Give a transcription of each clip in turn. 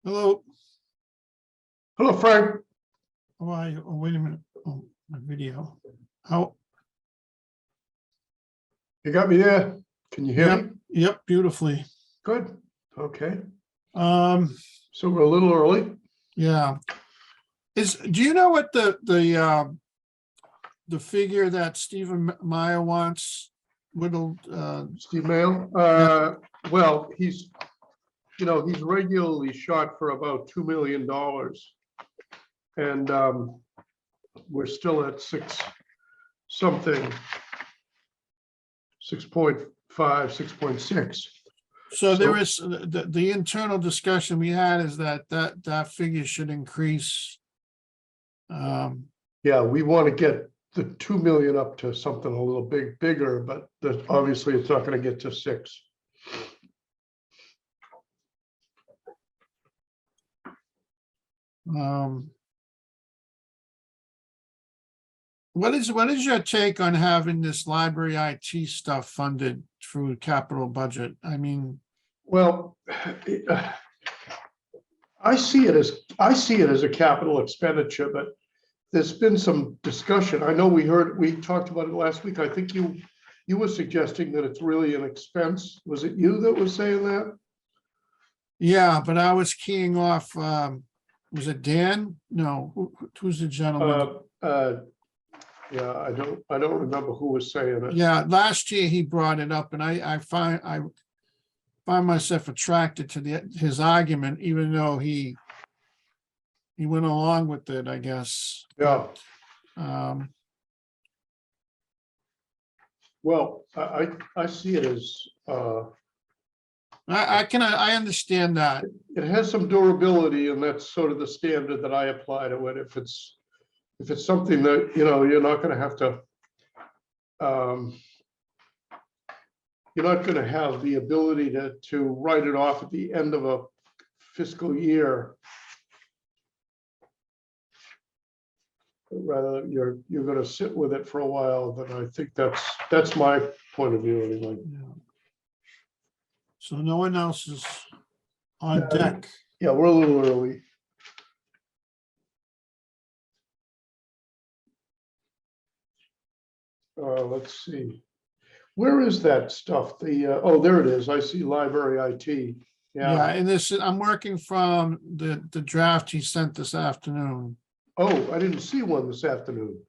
Hello, Hello, Frank. how are you? Oh, wait a minute. Oh, my video. How? You got me there? Can you hear Yep, me? yep, beautifully. Good. Okay. Um, So we're a little early. yeah. Do you know what the figure that Stephen Meyer wants whittled? Steve Mail. Well, he's regularly shot for about $2 million. And we're still at something, 6.5, 6.6. So there is the internal discussion we had is that figure should increase. Yeah, we want to get the 2 million up to something a little bigger, but obviously it's not going to get to 6. What is your take on having this library IT stuff funded through capital budget? I mean, Well, I see it as a capital expenditure, but there's been some discussion. I know we talked about it last week. I think you were suggesting that it's really an expense. Was it you that was saying that? yeah, but I was keying off, was it Dan? No, who's the gentleman? Yeah, I don't remember who was saying it. Yeah, last year he brought it up and I find myself attracted to his argument, even though he went along with it, I guess. Yeah. But, Well, I see it as I understand that. it has some durability, and that's sort of the standard that I apply to it. If it's something that you're not going to have to, you're not going to have the ability to write it off at the end of a fiscal year. Rather, you're going to sit with it for a while. Then I think that's my point of view anyway. Yeah. So no one else is on deck. Yeah, we're a little early. Let's see. Where is that stuff? Oh, there it is. I see library IT. Yeah, and I'm working from the draft he sent this afternoon. Oh, I didn't see one this afternoon.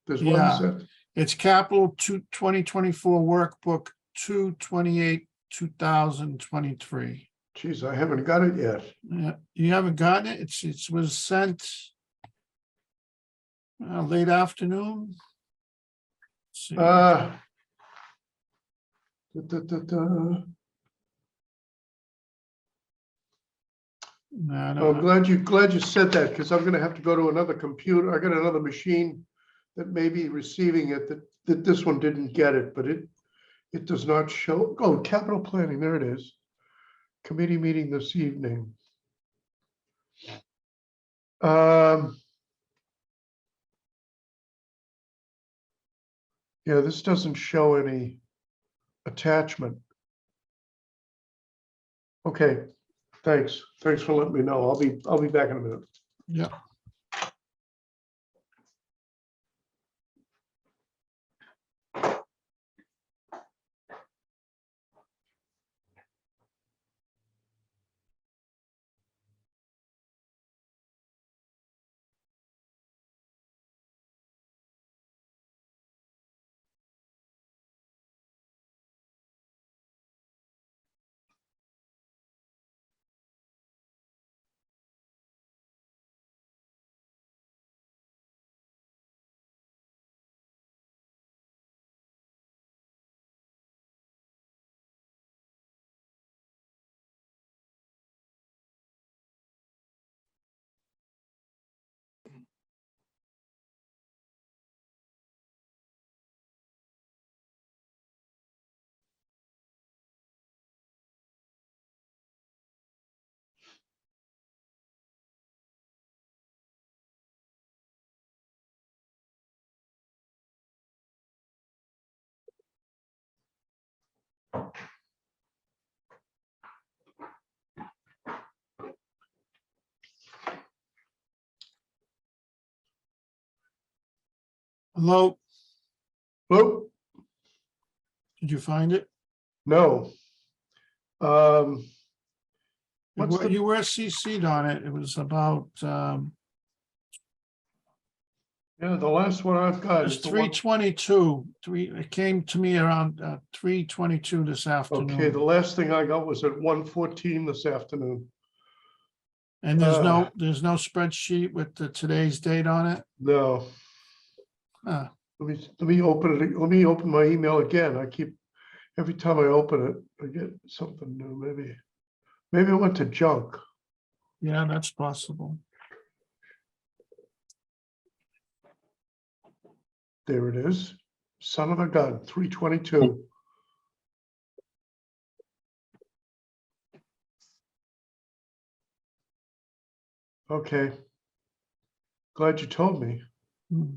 There's one Yeah. this afternoon. It's Capital 2024 Workbook 2/28/2023. Geez, I haven't got it yet. Yeah, you haven't gotten it? It was sent late afternoon. Let's see. No, I'm glad you said that, because I'm going to have to go to another computer. I got another machine that may be receiving it, that this one didn't get it, but it does not show. Oh, capital planning, there it is. Committee meeting this evening. Yeah, this doesn't show any attachment. Okay, thanks for letting me know. I'll be back in a minute. yeah. Hello, Hello? did you find it? No. What's You the, were CC'd on it. It was about, yeah, the last one I've got it's is the three one. twenty-two, it came to me around 3:22 this Okay, afternoon. the last thing I got was at 1:14 this afternoon. And there's no spreadsheet with today's date on it? No, Huh. let me open it. Let me open my email again. Every time I open it, I get something new. Maybe it went to junk. Yeah, that's possible. There it is. Son of a gun, 3:22. Okay. Glad you told me. Hmm.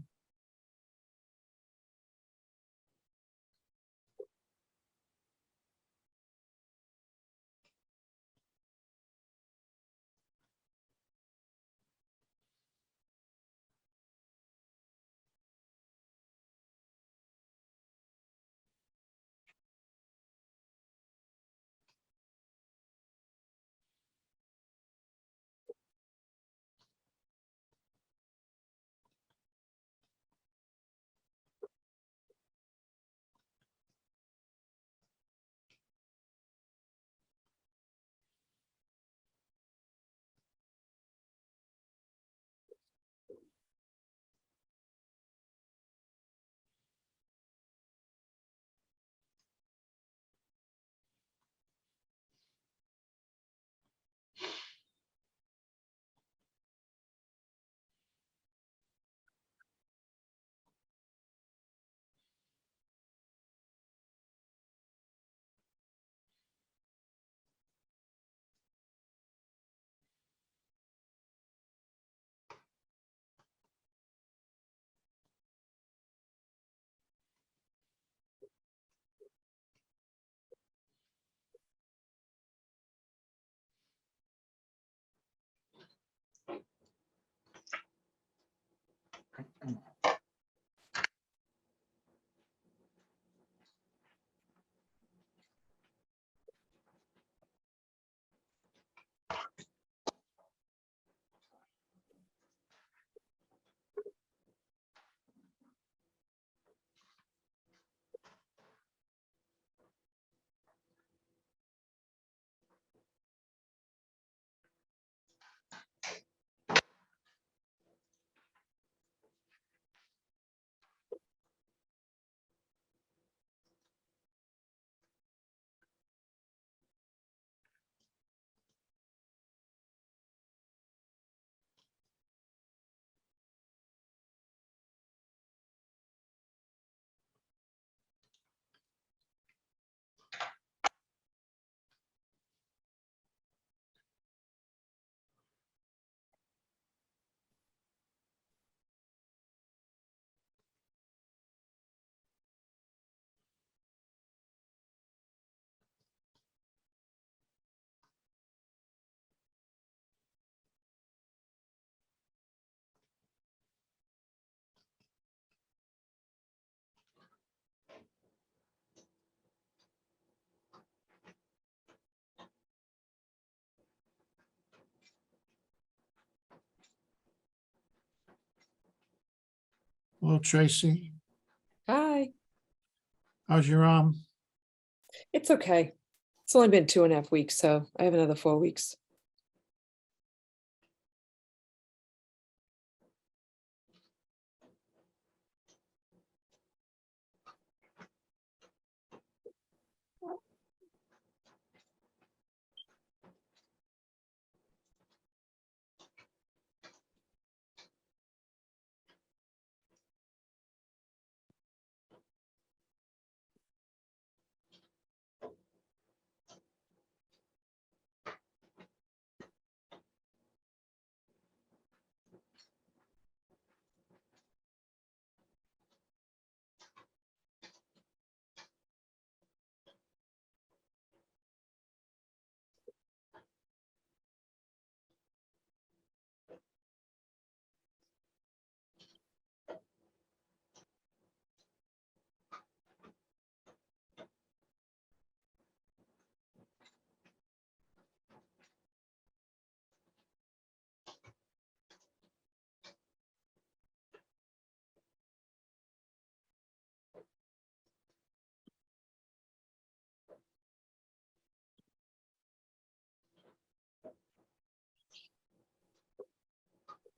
Hello, Tracy. Hi, How's your arm? it's okay. It's only been 2.5 weeks, so I have another 4 weeks.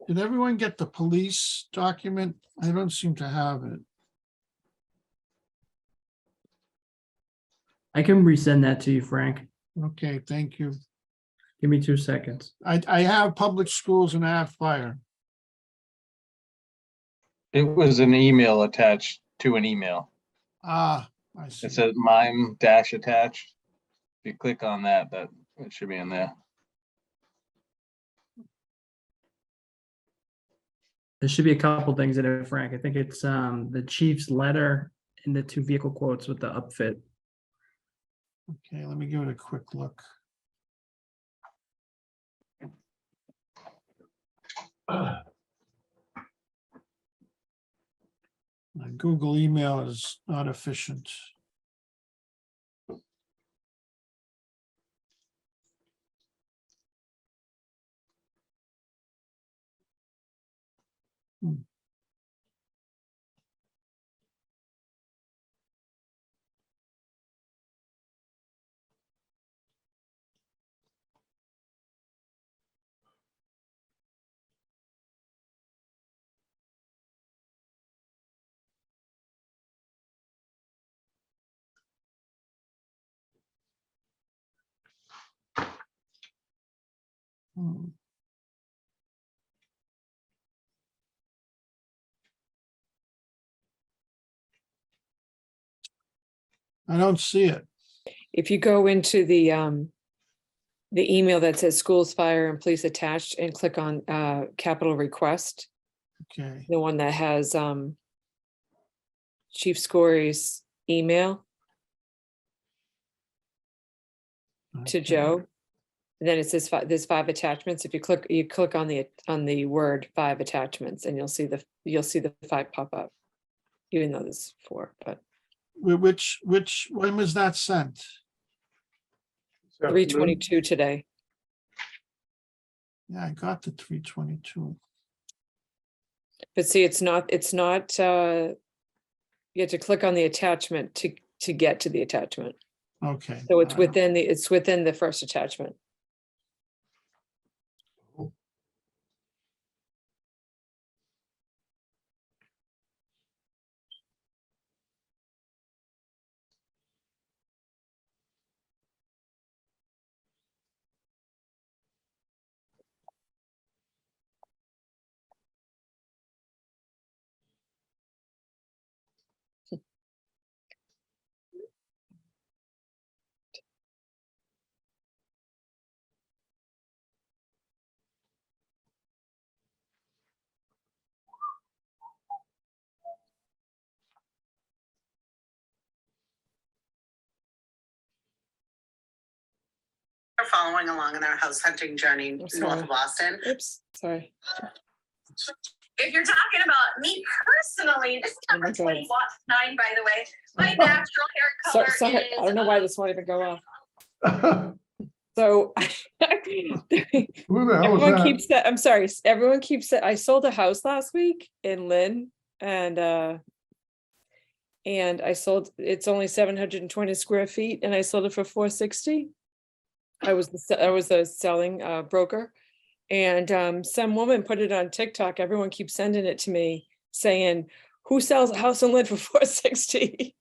Did everyone get the police document? I don't seem to have it. I can resend that to you, Frank. Okay, thank you. Give me 2 seconds. I have public schools and I have fire. It was an email attached to an email. Ah, I see. It says mime dash attached. If you click on that, it should be in there. There should be a couple things in it, Frank. I think it's the chief's letter and the 2 vehicle quotes with the upfit. Okay, let me give it a quick look. My Google email is not efficient. Hmm. I don't see it. If you go into the email that says schools, fire and police attached and click on capital request, Okay. the one that has Chief Scory's email to Okay. Joe. And then it says there's 5 attachments. If you click on the word 5 attachments and you'll see the 5 pop up. Even though there's 4, but When was that sent? 322 today. Yeah, I got the 322. But see, it's not, you have to click on the attachment to get to the attachment. Okay. So it's within the first attachment. Are following along in our house hunting journey north sorry. of Boston. Oops, sorry. If you're talking about me personally, this is Oh my number God. 29, by the way. My natural hair color Sorry, is. I don't know why this won't even go off. So Who the hell was everyone that? keeps that. I'm sorry. Everyone keeps that. I sold a house last week in Lynn, and I sold. It's only 720 square feet, and I sold it for 460. I was a selling broker, and some woman put it on TikTok. Everyone keeps sending it to me saying, "Who sells a house in Lynn for 460?"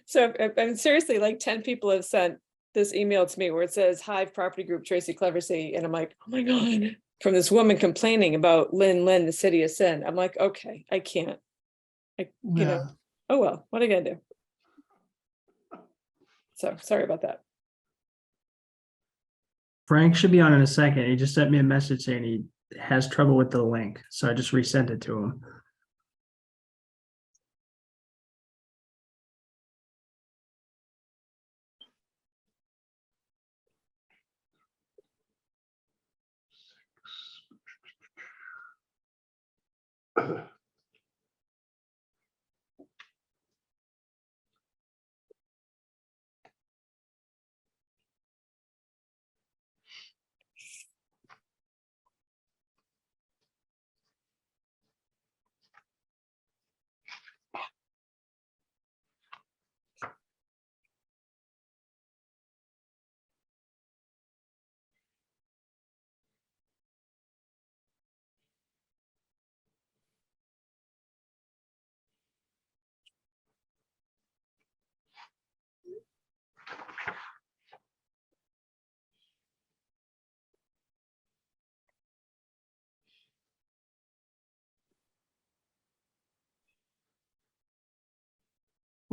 So I'm seriously, like 10 people have sent this email to me where it says Hive Property Group, Tracy Cleversey. And I'm like, oh my God, from this woman complaining about Lynn, the city of sin. I'm like, okay, I can't. You Yeah. know, oh well, what are you gonna do? So sorry about that. Frank should be on in a second. He just sent me a message saying he has trouble with the link. So I just resent it to him.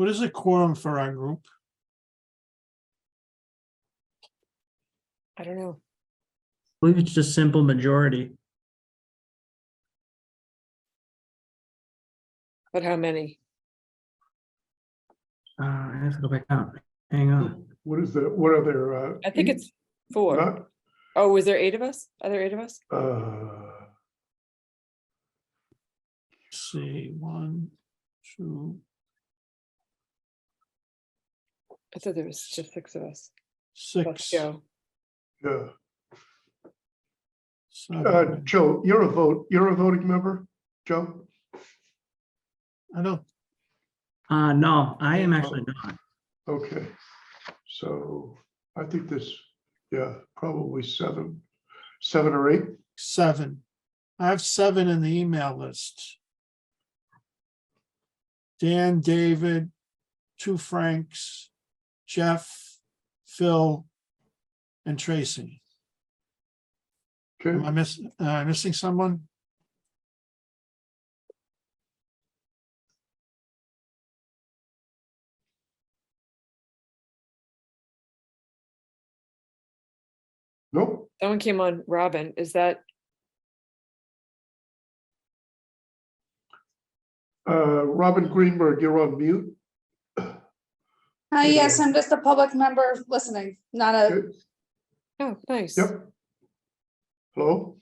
What is a quorum for our group? I don't know. I believe it's just simple majority. But how many? I have to go back out. Hang on. What is the, what are there? I think it's 4. Not, Oh, was there 8 of us? Are there 8 of us? See, 1, 2, I thought there was just 6 of us. 6, Let's go. yeah. 7. Joe, you're a voting member, Joe? I don't, No, I am actually not. Okay, so I think this, yeah, probably 7 or 8. 7. I have 7 in the email list. Dan, David, 2 Franks, Jeff, Phil, and Tracy. Am Okay, I missing someone? nope. Someone came on, Robin. Is that, Robin Greenberg, you're on mute. Yes, I'm just a public member listening, not a, Okay, oh, nice. yep. Hello?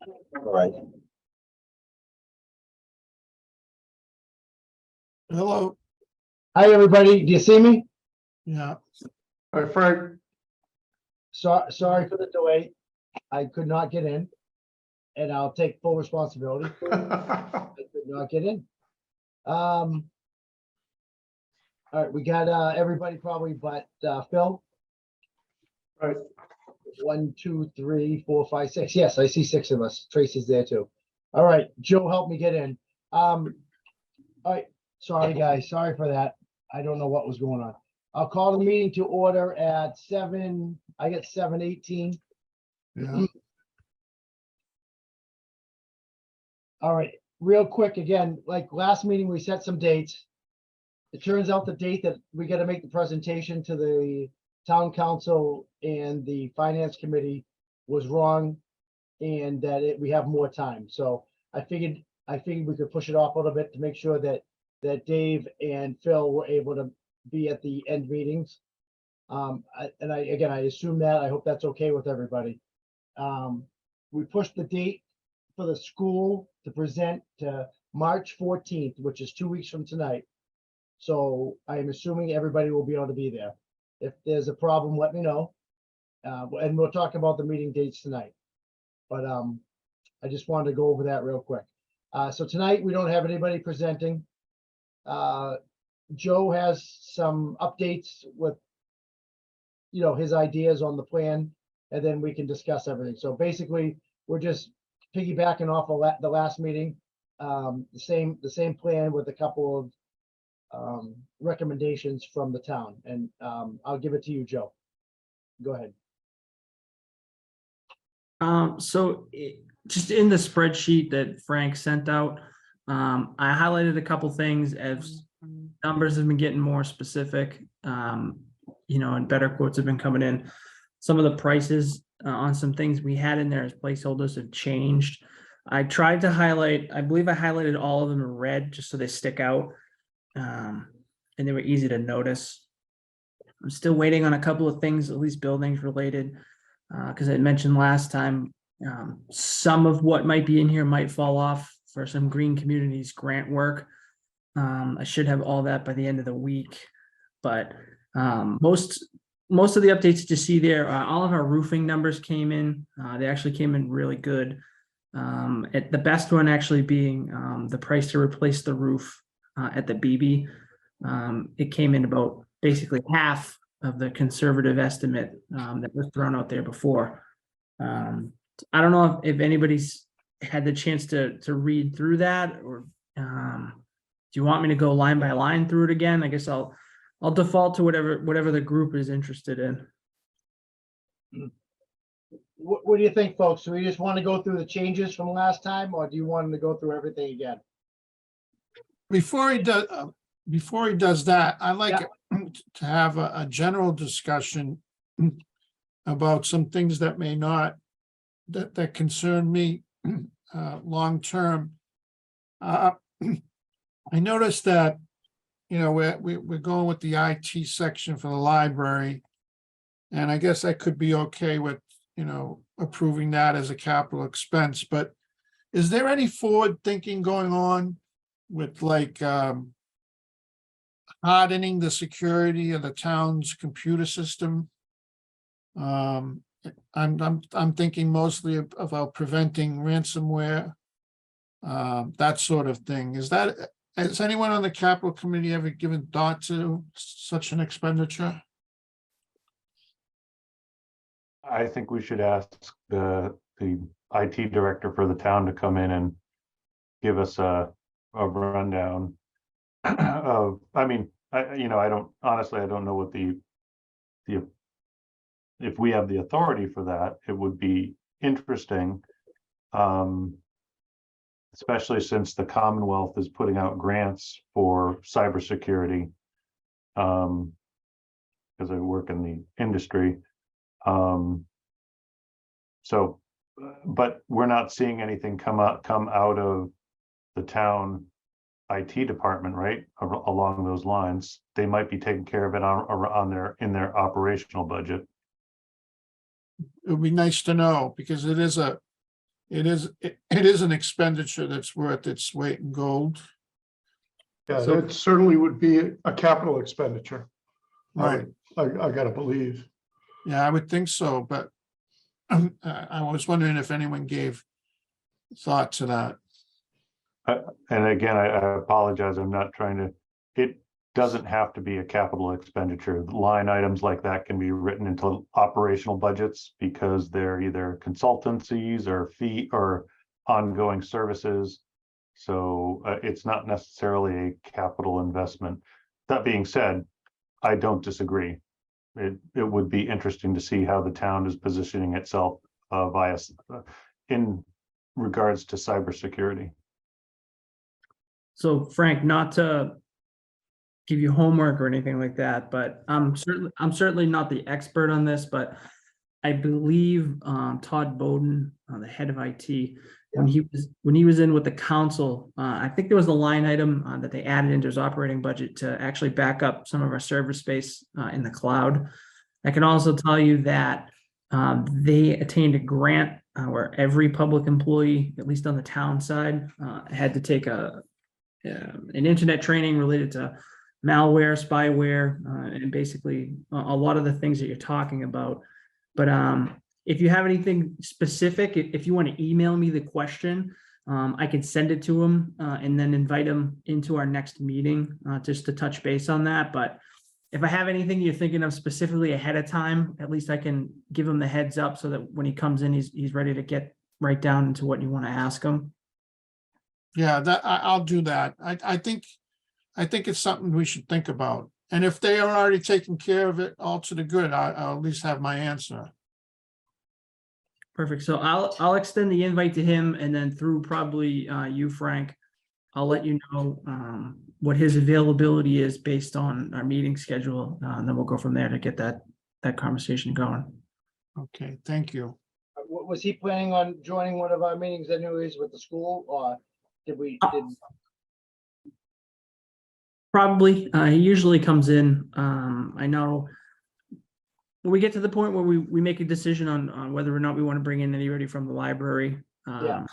All right. Hello, Hi, everybody. Do you see me? yeah, All right, Frank, Sorry for the delay. I could not get in. And I'll take full responsibility. I could not get in. All right, we got everybody probably but Phil. Right. 1, 2, 3, 4, 5, 6. Yes, I see 6 of us. Tracy's there too. All right, Joe helped me get in. All right, sorry guys, sorry for that. I don't know what was going on. I'll call the meeting to order at 7, I get 7:18. yeah. All right, real quick, again, like last meeting, we set some dates. It turns out the date that we gotta make the presentation to the town council and the finance committee was wrong. And that we have more time, so I figured we could push it off a little bit to make sure that Dave and Phil were able to be at the end meetings. I assume that, I hope that's okay with everybody. We pushed the date for the school to present to March 14th, which is 2 weeks from tonight. So I'm assuming everybody will be able to be there. If there's a problem, let me know. And we'll talk about the meeting dates tonight. But I just wanted to go over that real quick. So tonight, we don't have anybody presenting. Joe has some updates with, his ideas on the plan, and then we can discuss everything. So basically, we're just piggybacking off of the last meeting. The same plan with a couple of recommendations from the town, and I'll give it to you, Joe. Go ahead. Just in the spreadsheet that Frank sent out, I highlighted a couple things as numbers have been getting more specific, and better quotes have been coming in. Some of the prices on some things we had in there as placeholders have changed. I tried to highlight, I believe I highlighted all of them in red just so they stick out, and they were easy to notice. I'm still waiting on a couple of things, at least buildings related. Because I mentioned last time, some of what might be in here might fall off for some green communities grant work. I should have all that by the end of the week, but most of the updates that you see there, all of our roofing numbers came in. They actually came in really good. The best one actually being the price to replace the roof at the BB. It came in about basically half of the conservative estimate that was thrown out there before. I don't know if anybody's had the chance to read through that, or do you want me to go line by line through it again? I guess I'll default to whatever the group is interested in. What do you think, folks? Do we just want to go through the changes from last time, or do you want to go through everything again? Before he does that, I'd like to have a general discussion about some things that may not, that concern me long-term. I noticed that, we're going with the IT section for the library. And I guess I could be okay with, approving that as a capital expense, but is there any forward thinking going on with hardening the security of the town's computer system? I'm thinking mostly about preventing ransomware, that sort of thing. Has anyone on the capital committee ever given thought to such an expenditure? I think we should ask the IT director for the town to come in and give us a rundown of, I don't know what if we have the authority for that. It would be interesting, especially since the Commonwealth is putting out grants for cybersecurity, because I work in the industry. But we're not seeing anything come out of the town IT department, right? Along those lines. They might be taking care of it in their operational budget. It would be nice to know, because it is it is an expenditure that's worth its weight in gold. Yeah, So- that certainly would be a capital expenditure. Right. I gotta believe. Yeah, I would think so, but I was wondering if anyone gave thought to that. And again, I apologize, I'm not trying to, it doesn't have to be a capital expenditure. Line items like that can be written into operational budgets because they're either consultancies or fee or ongoing services. So it's not necessarily a capital investment. That being said, I don't disagree. It would be interesting to see how the town is positioning itself in regards to cybersecurity. So Frank, not to give you homework or anything like that, but I'm certainly not the expert on this, but I believe Todd Bowden, the head of IT, when he was in with the council, I think there was a line item that they added into his operating budget to actually back up some of our server space in the cloud. I can also tell you that they attained a grant where every public employee, at least on the town side, had to take an internet training related to malware, spyware, and basically a lot of the things that you're talking about. But if you have anything specific, if you want to email me the question, I can send it to him and then invite him into our next meeting just to touch base on that. But if I have anything you're thinking of specifically ahead of time, at least I can give him the heads up so that when he comes in, he's ready to get right down into what you want to ask him. Yeah, I'll do that. I think it's something we should think about. And if they are already taking care of it, all to the good, I'll at least have my answer. Perfect. So I'll extend the invite to him, and then through probably you, Frank, I'll let you know what his availability is based on our meeting schedule. And then we'll go from there to get that conversation going. Okay, thank you. Was he planning on joining one of our meetings anyways with the school, or did Probably. He usually comes in. I know when we get to the point where we make a decision on whether or not we want to bring in anybody from the library. Yeah.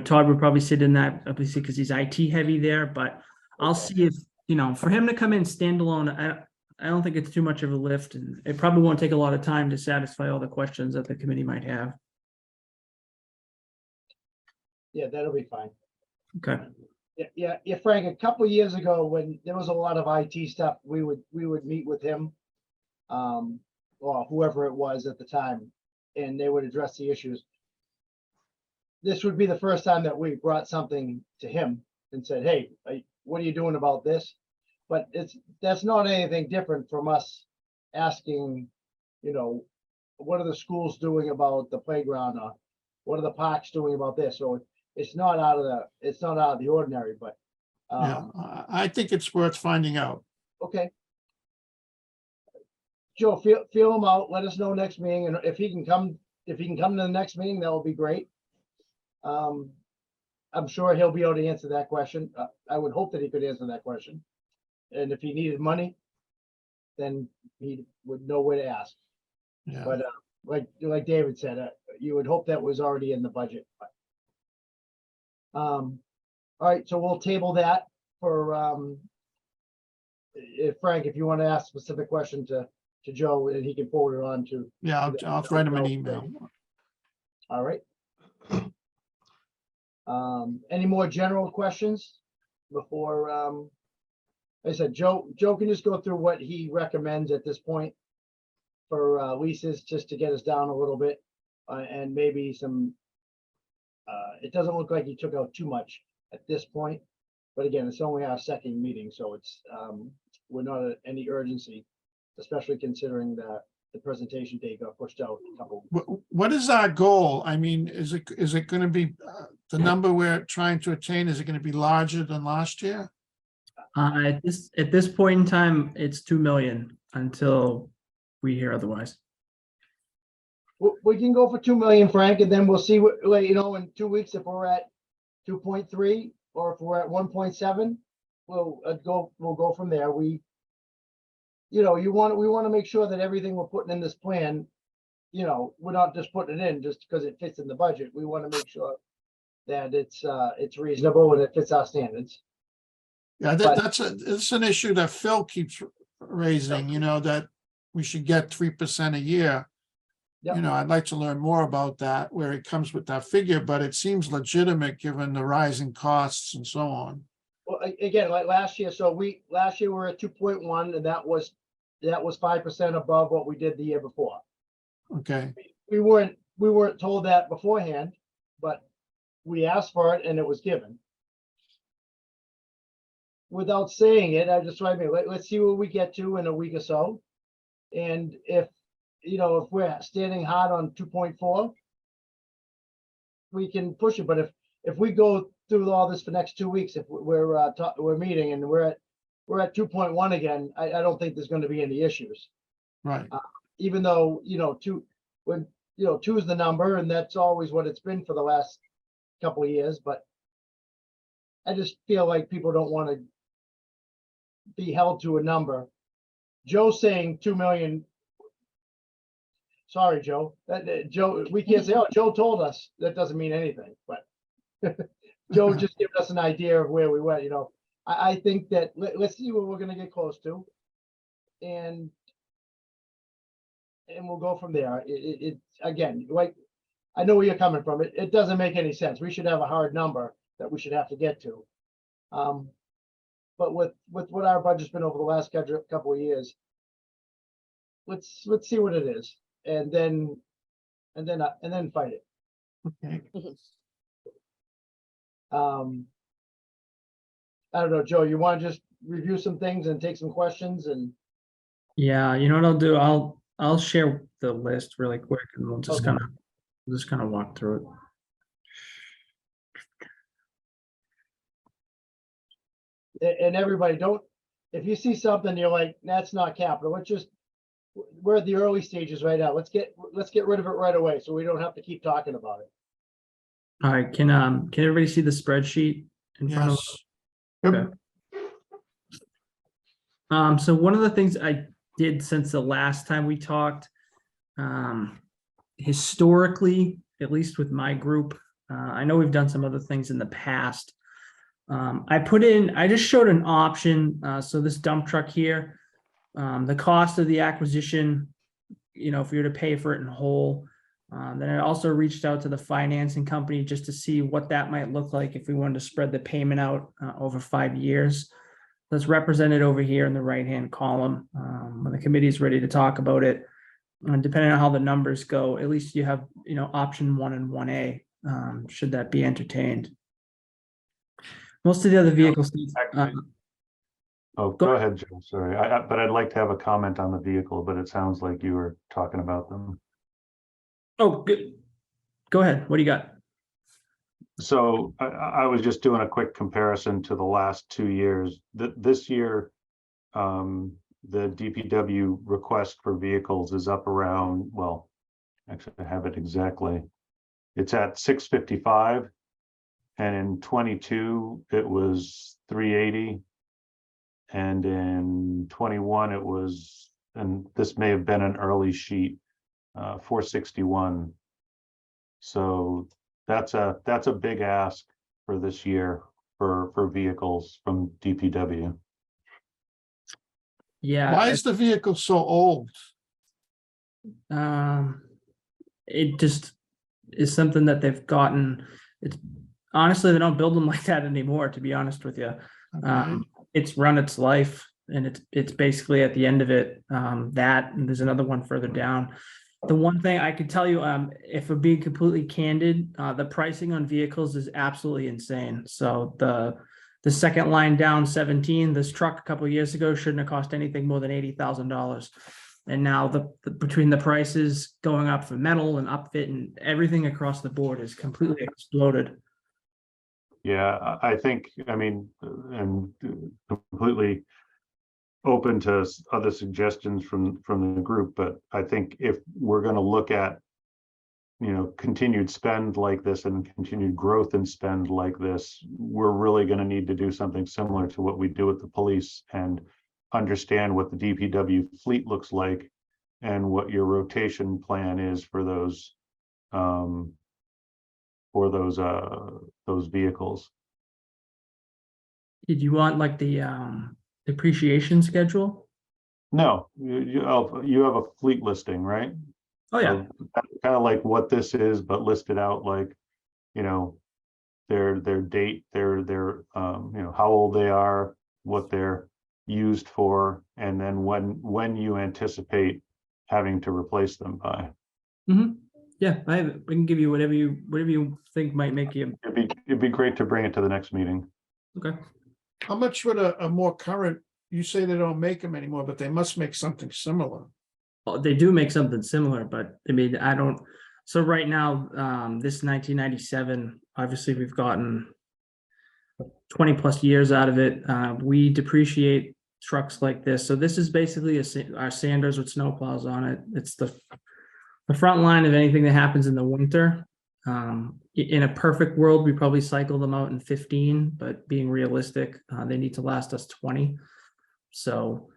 Todd would probably sit in that, obviously, because he's IT heavy there, but I'll see if, for him to come in standalone, I don't think it's too much of a lift, and it probably won't take a lot of time to satisfy all the questions that the committee might have. Yeah, that'll be fine. Okay. Yeah, Frank, a couple of years ago, when there was a lot of IT stuff, we would meet with him, or whoever it was at the time, and they would address the issues. This would be the first time that we brought something to him and said, hey, what are you doing about this? But that's not anything different from us asking, what are the schools doing about the playground, or what are the parks doing about this? So it's not out of the ordinary, but Yeah, I think it's worth finding out. okay. Joe, feel him out. Let us know next meeting, and if he can come to the next meeting, that will be great. I'm sure he'll be able to answer that question. I would hope that he could answer that question. And if he needed money, then he would know where to ask. Yeah, But like David said, you would hope that was already in the budget. All right, so we'll table that for Frank, if you want to ask a specific question to Joe, and he can forward it on to. yeah, I'll write him an email. All right. Any more general questions before, like I said, Joe can just go through what he recommends at this point for leases, just to get us down a little bit, and maybe some, it doesn't look like he took out too much at this point, but again, it's only our second meeting, so it's, we're not at any urgency, especially considering the presentation date got pushed out a couple. What is our goal? I mean, is it going to be the number we're trying to attain? Is it going to be larger than last year? At this point in time, it's 2 million until we hear otherwise. We can go for 2 million, Frank, and then we'll see what, in 2 weeks, if we're at 2.3 or if we're at 1.7, we'll go from there. We want to make sure that everything we're putting in this plan you know, we're not just putting it in just because it fits in the budget. We want to make sure that it's reasonable and it fits our standards. Yeah, But- it's an issue that Phil keeps raising, you know, that we should get 3% a year. Yep. You know, I'd like to learn more about that, where it comes with that figure, but it seems legitimate given the rising costs and so on. Well, again, like last year, last year we were at 2.1 and that was 5% above what we did the year before. Okay, We weren't told that beforehand, but we asked for it and it was given. Without saying it, I just, I mean, let's see where we get to in a week or so. And if, you know, if we're standing hard on 2.4, we can push it. But if we go through all this for next 2 weeks, if we're meeting and we're at 2.1 again, I don't think there's going to be any issues. right. Even though, you know, 2 is the number and that's always what it's been for the last couple of years, but I just feel like people don't want to be held to a number. Joe's saying 2 million. Sorry, Joe. Joe, we can't say, oh, Joe told us. That doesn't mean anything, but Joe just gave us an idea of where we went, you know. I think that let's see what we're gonna get close to. And we'll go from there. It again, like, I know where you're coming from. It doesn't make any sense. We should have a hard number that we should have to get to. But with what our budget's been over the last couple of years, let's see what it is, and then fight it. Okay. I don't know, Joe, you want to just review some things and take some questions and Yeah, you know what I'll do? I'll share the list really quick and we'll just Okay. kind of walk through it. and everybody don't, if you see something, you're like, that's not capital, we're at the early stages right now. Let's get rid of it right away so we don't have to keep talking about it. All right, can everybody see the spreadsheet in front of? Yes, Okay. So one of the things I did since the last time we talked, historically, at least with my group, I know we've done some other things in the past. I just showed an option. So this dump truck here, the cost of the acquisition, you know, if we were to pay for it in whole. Then I also reached out to the financing company just to see what that might look like if we wanted to spread the payment out over 5 years. That's represented over here in the right-hand column. When the committee is ready to talk about it, depending on how the numbers go, at least you have, you know, option 1 and 1A, should that be entertained. Most of the other vehicles. Oh, Go go ahead, Joe, sorry. But I'd like to have a comment on the vehicle, but it sounds like you were talking about them. Oh, good. Go ahead. What do you got? So I was just doing a quick comparison to the last 2 years. This year, the DPW request for vehicles is up around, well, actually I have it exactly. It's at 655. And in 22, it was 380. And in 21, it was, and this may have been an early sheet, 461. So that's a big ask for this year for vehicles from DPW. Yeah. why is the vehicle so old? It just is something that they've gotten. It's honestly, they don't build them like that anymore, to be honest with you. Okay. It's run its life and it's basically at the end of it. That, and there's another one further down. The one thing I could tell you, if we're being completely candid, the pricing on vehicles is absolutely insane. So the second line down 17, this truck a couple of years ago shouldn't have cost anything more than $80,000. And now between the prices going up for metal and upfit and everything across the board is completely exploded. Yeah, I think, I mean, and completely open to other suggestions from the group, but I think if we're going to look at, you know, continued spend like this and continued growth in spend like this, we're really going to need to do something similar to what we do with the police and understand what the DPW fleet looks like and what your rotation plan is for those vehicles. Did you want like the depreciation schedule? No, you have a fleet listing, right? Oh, yeah. Kind of like what this is, but listed out like, you know, their date, their how old they are, what they're used for, and then when you anticipate having to replace them by. Mm-hmm. Yeah, I can give you whatever you think might make you. It'd be great to bring it to the next meeting. Okay. How much would a more current, you say they don't make them anymore, but they must make something similar. Well, they do make something similar, but I mean, I don't. So right now, this 1997, obviously we've gotten 20 plus years out of it. We depreciate trucks like this. So this is basically our Sanders with snowplows on it. It's the front line of anything that happens in the winter. In a perfect world, we probably cycle them out in 15, but being realistic, they need to last us 20. So,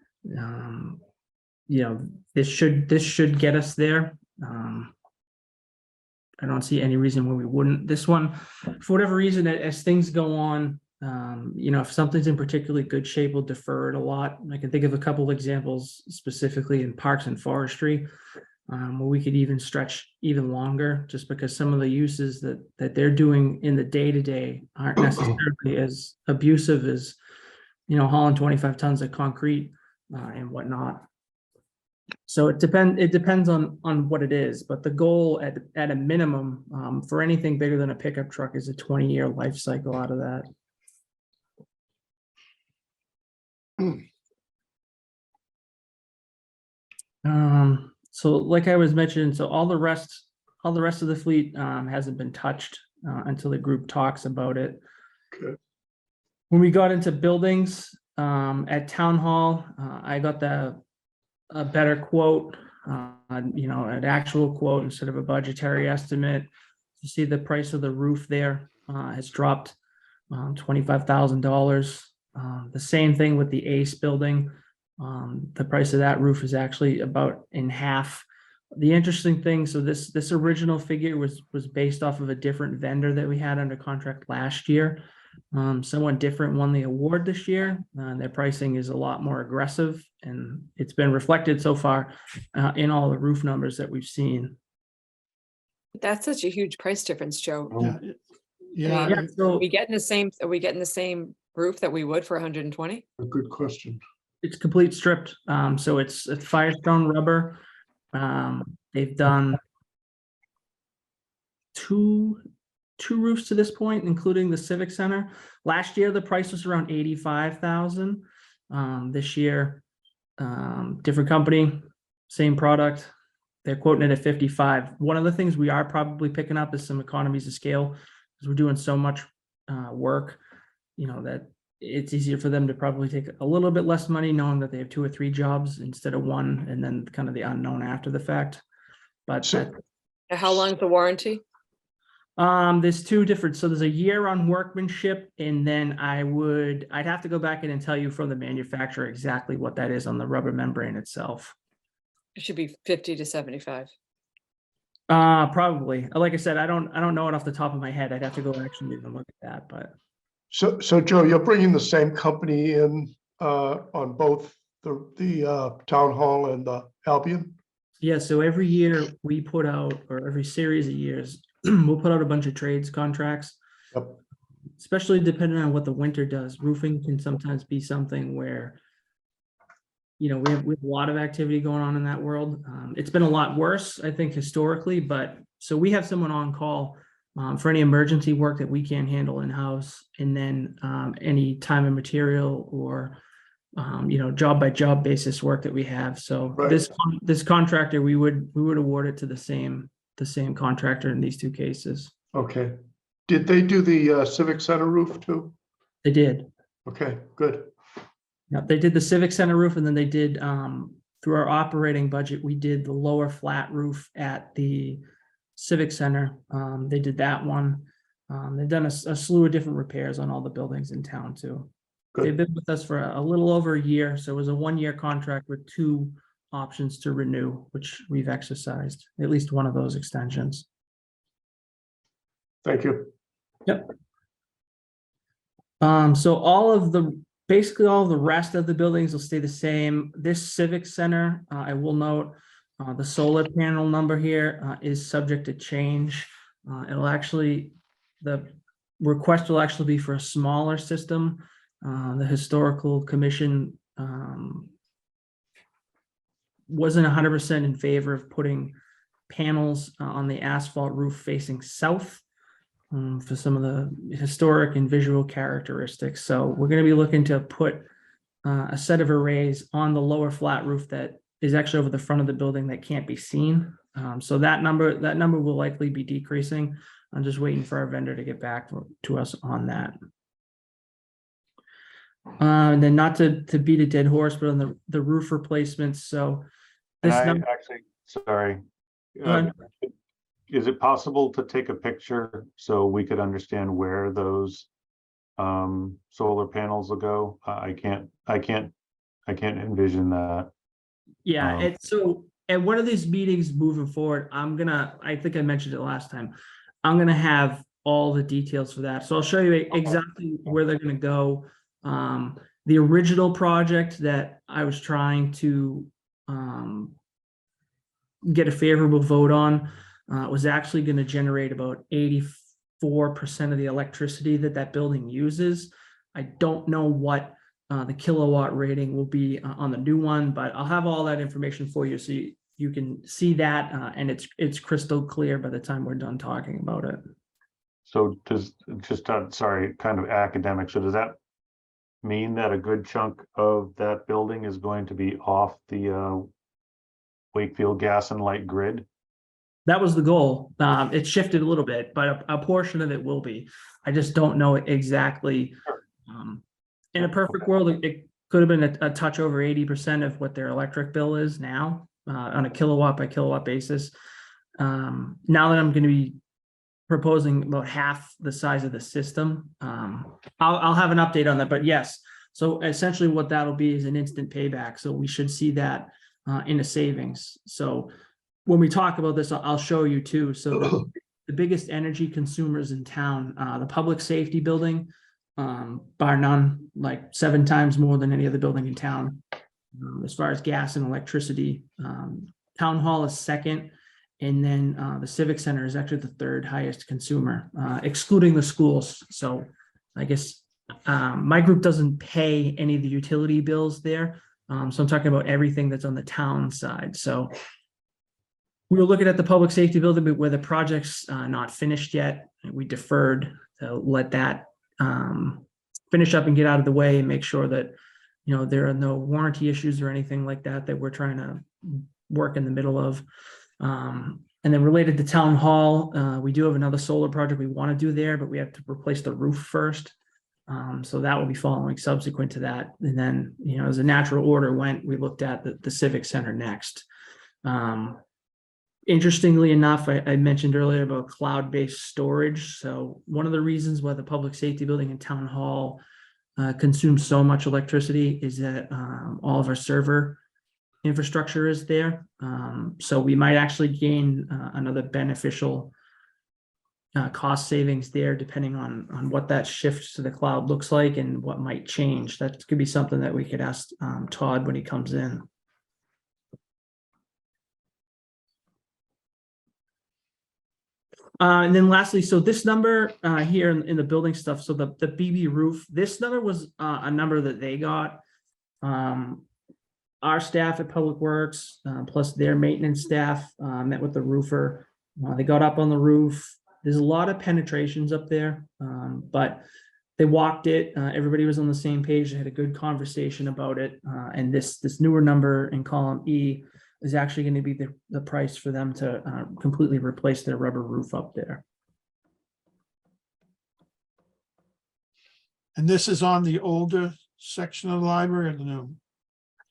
this should get us there. I don't see any reason why we wouldn't. This one, for whatever reason, as things go on, if something's in particularly good shape, we'll defer it a lot. I can think of a couple of examples specifically in parks and forestry, where we could even stretch even longer, just because some of the uses that they're doing in the day-to-day aren't necessarily as abusive as, hauling 25 tons of concrete and whatnot. So it depends on what it is, but the goal at a minimum for anything bigger than a pickup truck is a 20-year life cycle out of that. So like I was mentioning, so all the rest of the fleet hasn't been touched until the group talks about it. Okay. When we got into buildings at town hall, I got a better quote, an actual quote instead of a budgetary estimate. You see the price of the roof there has dropped $25,000. The same thing with the Ace building. The price of that roof is actually about in half. The interesting thing, so this original figure was based off of a different vendor that we had under contract last year. Someone different won the award this year. Their pricing is a lot more aggressive, and it's been reflected so far in all the roof numbers that we've seen. That's such a huge price difference, Joe. Yeah, Yeah, yeah, So Are we getting the same roof that we would for 120? A good question. it's complete stripped. So it's Firestone rubber. They've done two roofs to this point, including the Civic Center. Last year, the price was around 85,000. This year, different company, same product. They're quoting it at 55. One of the things we are probably picking up is some economies of scale, because we're doing so much work, that it's easier for them to probably take a little bit less money, knowing that they have 2 or 3 jobs instead of 1, and then kind of the unknown after the fact. But So- How long is the warranty? there's 2 different, so there's a year on workmanship, and then I'd have to go back in and tell you from the manufacturer exactly what that is on the rubber membrane itself. It should be 50 to 75. Probably. Like I said, I don't know it off the top of my head. I'd have to go actually even look at that, but So Joe, you're bringing the same company in on both the town hall and the Albion? yeah, so every year we put out, or every series of years, we'll put out a bunch of trades contracts. Yep. Especially depending on what the winter does. Roofing can sometimes be something where, we have a lot of activity going on in that world. It's been a lot worse, I think, historically, but so we have someone on call for any emergency work that we can't handle in-house, and then any time and material or job by job basis work that we have. So Right. this contractor, we would award it to the same contractor in these 2 cases. Okay. Did they do the Civic Center roof too? They did. Okay, good. Yeah, they did the Civic Center roof, and then they did through our operating budget, we did the lower flat roof at the Civic Center. They did that one. They've done a slew of different repairs on all the buildings in town too. Good. They've been with us for a little over a year, so it was a 1-year contract with 2 options to renew, which we've exercised, at least one of those extensions. Thank you. So basically all of the rest of the buildings will stay the same. This civic center, I will note, the solar panel number here is subject to change. The request will actually be for a smaller system. The historical commission wasn't 100% in favor of putting panels on the asphalt roof facing south for some of the historic and visual characteristics. So we're going to be looking to put a set of arrays on the lower flat roof that is actually over the front of the building that can't be seen. So that number will likely be decreasing. I'm just waiting for our vendor to get back to us on that. And then not to beat a dead horse, but on the roof replacements. So And this I number, actually, sorry. Go ahead. Is it possible to take a picture so we could understand where those solar panels will go? I can't envision that. yeah, it's so at one of these meetings moving forward, I think I mentioned it last time. I'm gonna have all the details for that. So I'll show you exactly where they're gonna go. The original project that I was trying to get a favorable vote on was actually going to generate about 84% of the electricity that building uses. I don't know what the kilowatt rating will be on the new one, but I'll have all that information for you so you can see that, and it's crystal clear by the time we're done talking about it. So sorry, kind of academic. So does that mean that a good chunk of that building is going to be off the Wakefield gas and light grid? That was the goal. It shifted a little bit, but a portion of it will be. I just don't know exactly. In a perfect world, it could have been a touch over 80% of what their electric bill is now on a kilowatt by kilowatt basis. Now that I'm going to be proposing about half the size of the system, I'll have an update on that. But yes, so essentially what that'll be is an instant payback. So we should see that in a savings. So when we talk about this, I'll show you too. So the biggest energy consumers in town, the public safety building, bar none, like 7 times more than any other building in town. As far as gas and electricity, town hall is second, and then the civic center is actually the 3rd highest consumer, excluding the schools. So I guess my group doesn't pay any of the utility bills there. So I'm talking about everything that's on the town side. So we were looking at the public safety building, but where the project's not finished yet, we deferred to let that finish up and get out of the way and make sure that, there are no warranty issues or anything like that we're trying to work in the middle of. And then related to town hall, we do have another solar project we want to do there, but we have to replace the roof first. So that will be following subsequent to that. And then, as a natural order went, we looked at the civic center next. Interestingly enough, I mentioned earlier about cloud-based storage. So one of the reasons why the public safety building and town hall consume so much electricity is that all of our server infrastructure is there. So we might actually gain another beneficial cost savings there, depending on what that shift to the cloud looks like and what might change. That could be something that we could ask Todd when he comes in. And then lastly, so this number here in the building stuff, so the BB roof, this number was a number that they got. Our staff at Public Works, plus their maintenance staff, met with the roofer. They got up on the roof. There's a lot of penetrations up there, but they walked it. Everybody was on the same page. They had a good conversation about it. And this newer number in column E is actually going to be the price for them to completely replace their rubber roof up there. And this is on the older section of the library or the new?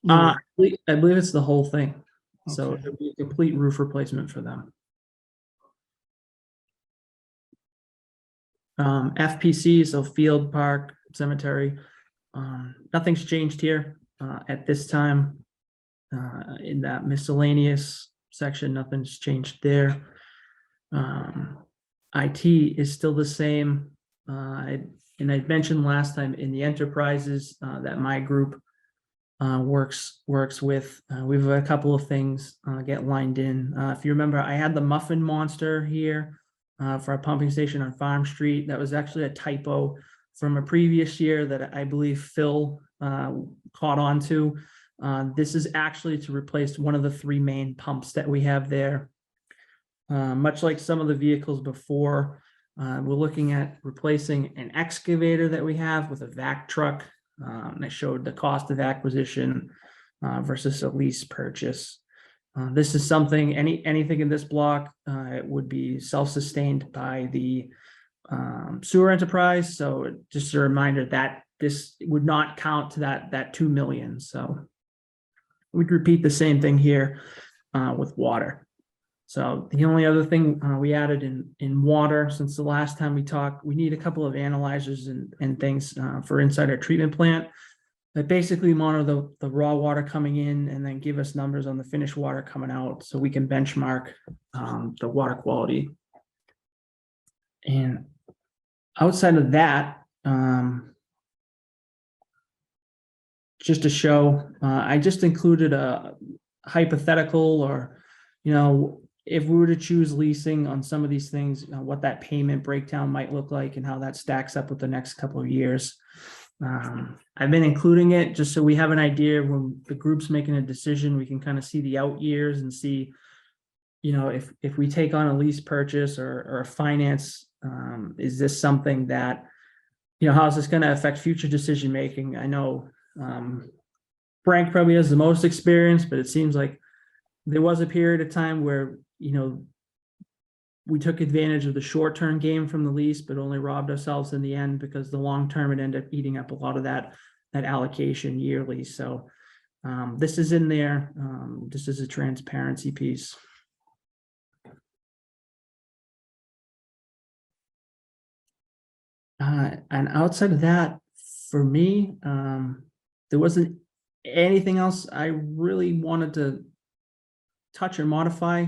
I believe it's the whole thing. So Okay. it'll be a complete roof replacement for them. FPC, so field, park, cemetery. Nothing's changed here at this time. in that miscellaneous section, nothing's changed there. IT is still the same. And I mentioned last time in the enterprises that my group works with. We've a couple of things get lined in. If you remember, I had the Muffin Monster here for a pumping station on Farm Street. That was actually a typo from a previous year that I believe Phil caught on to. This is actually to replace one of the 3 main pumps that we have there. Much like some of the vehicles before, we're looking at replacing an excavator that we have with a vac truck. And I showed the cost of acquisition versus a lease purchase. This is something, anything in this block, it would be self-sustained by the sewer enterprise. So just a reminder that this would not count to that 2 million. So we'd repeat the same thing here with water. So the only other thing we added in water since the last time we talked, we need a couple of analyzers and things for inside our treatment plant that basically monitor the raw water coming in and then give us numbers on the finished water coming out so we can benchmark the water quality. And outside of that, just to show, I just included a hypothetical, or, if we were to choose leasing on some of these things, what that payment breakdown might look like and how that stacks up with the next couple of years. I've been including it just so we have an idea when the group's making a decision, we can kind of see the out years and see, if we take on a lease purchase or a finance, is this something that, how is this going to affect future decision making? I know Frank probably has the most experience, but it seems like there was a period of time where, we took advantage of the short-term game from the lease, but only robbed ourselves in the end because the long-term would end up eating up a lot of that allocation yearly. So this is in there. This is a transparency piece. And outside of that, for me, there wasn't anything else I really wanted to touch or modify.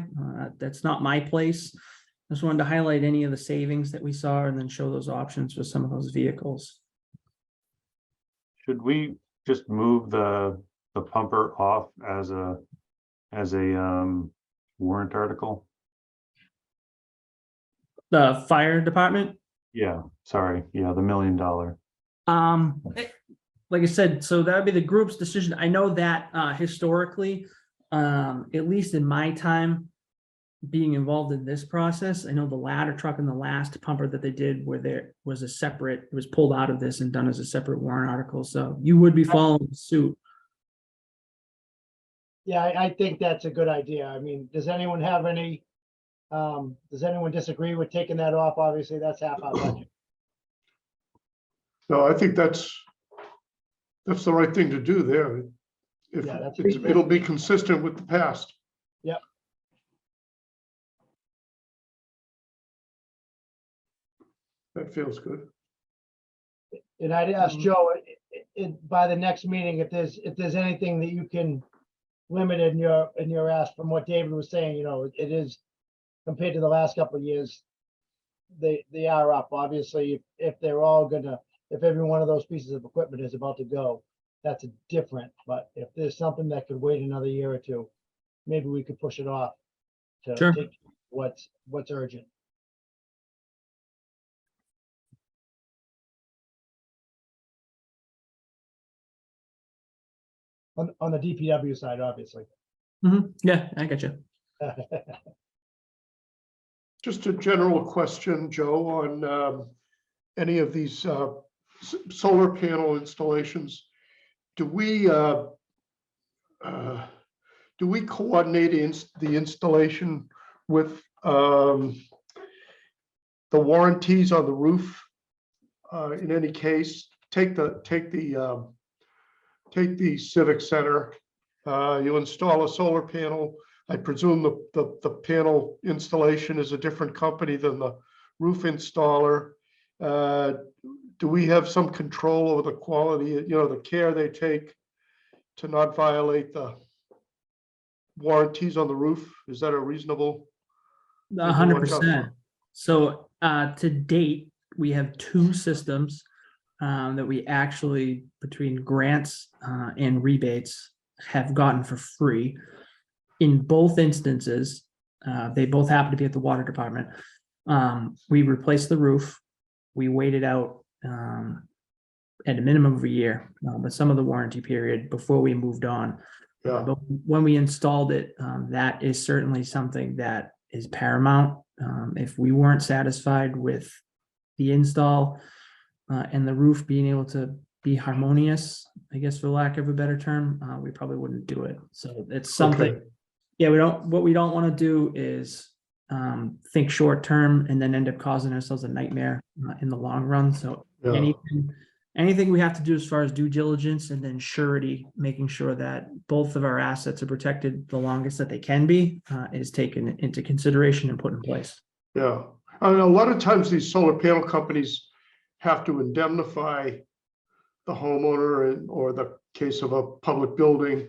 That's not my place. I just wanted to highlight any of the savings that we saw and then show those options for some of those vehicles. Should we just move the pumper off as a warrant article? The fire department? Yeah, sorry. Yeah, the $1 million. Like I said, so that would be the group's decision. I know that historically, at least in my time being involved in this process, I know the ladder truck and the last pumper that they did where there was it was pulled out of this and done as a separate warrant article. So you would be following suit. Yeah, I think that's a good idea. I mean, does anyone have any, does anyone disagree with taking that off? Obviously, that's half our budget. No, I think that's the right thing to do there. Yeah, It'll be consistent with the past. Yep. That feels good. And I'd ask Joe, by the next meeting, if there's anything that you can limit in your ask from what David was saying, it is compared to the last couple of years, they are up. Obviously, if they're all if every one of those pieces of equipment is about to go, that's different. But if there's something that could wait another year or two, maybe we could push it off to Sure. take what's urgent. On the DPW side, obviously. Yeah, I got you. Just a general question, Joe, on any of these solar panel installations. Do we coordinate the installation with the warranties on the roof? In any case, take the Civic Center. You install a solar panel. I presume the panel installation is a different company than the roof installer. Do we have some control over the quality, the care they take to not violate the warranties on the roof? Is that a reasonable? thing to 100%. watch out So to date, we have two systems that we actually, between grants and rebates, have gotten for free. In both instances, they both happen to be at the water department. We replaced the roof. We waited out at a minimum of a year, but some of the warranty period before we moved on. Yeah, But when we installed it, that is certainly something that is paramount. If we weren't satisfied with the install and the roof being able to be harmonious, I guess for lack of a better term, we probably wouldn't do it. So it's something, okay, yeah, what we don't want to do is think short term and then end up causing ourselves a nightmare in the long run. So yeah, anything we have to do as far as due diligence and then surety, making sure that both of our assets are protected the longest that they can be, is taken into consideration and put in place. yeah. And a lot of times these solar panel companies have to indemnify the homeowner or the case of a public building,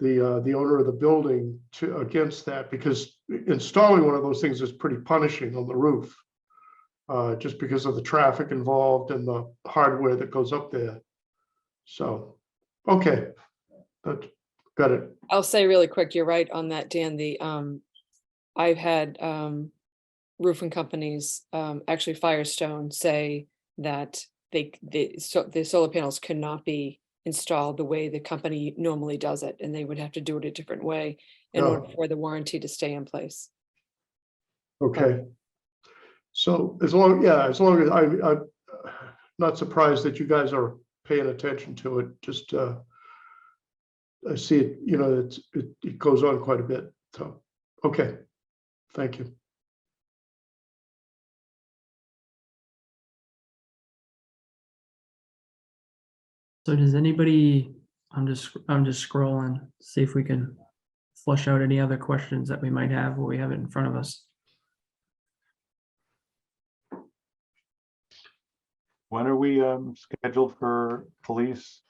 the owner of the building against that, because installing one of those things is pretty punishing on the roof. Just because of the traffic involved and the hardware that goes up there. So, okay, got it. I'll say really quick, you're right on that, Dan. I've had roofing companies, actually Firestone, say that the solar panels cannot be installed the way the company normally does it, and they would have to do it a different way in order for the warranty to stay in place. Okay. So as long as I'm not surprised that you guys are paying attention to it. Just I see it, it goes on quite a bit. So, okay, thank you. So does anybody, I'm just scrolling, see if we can flush out any other questions that we might have, or we have it in front of us. When are we scheduled for police?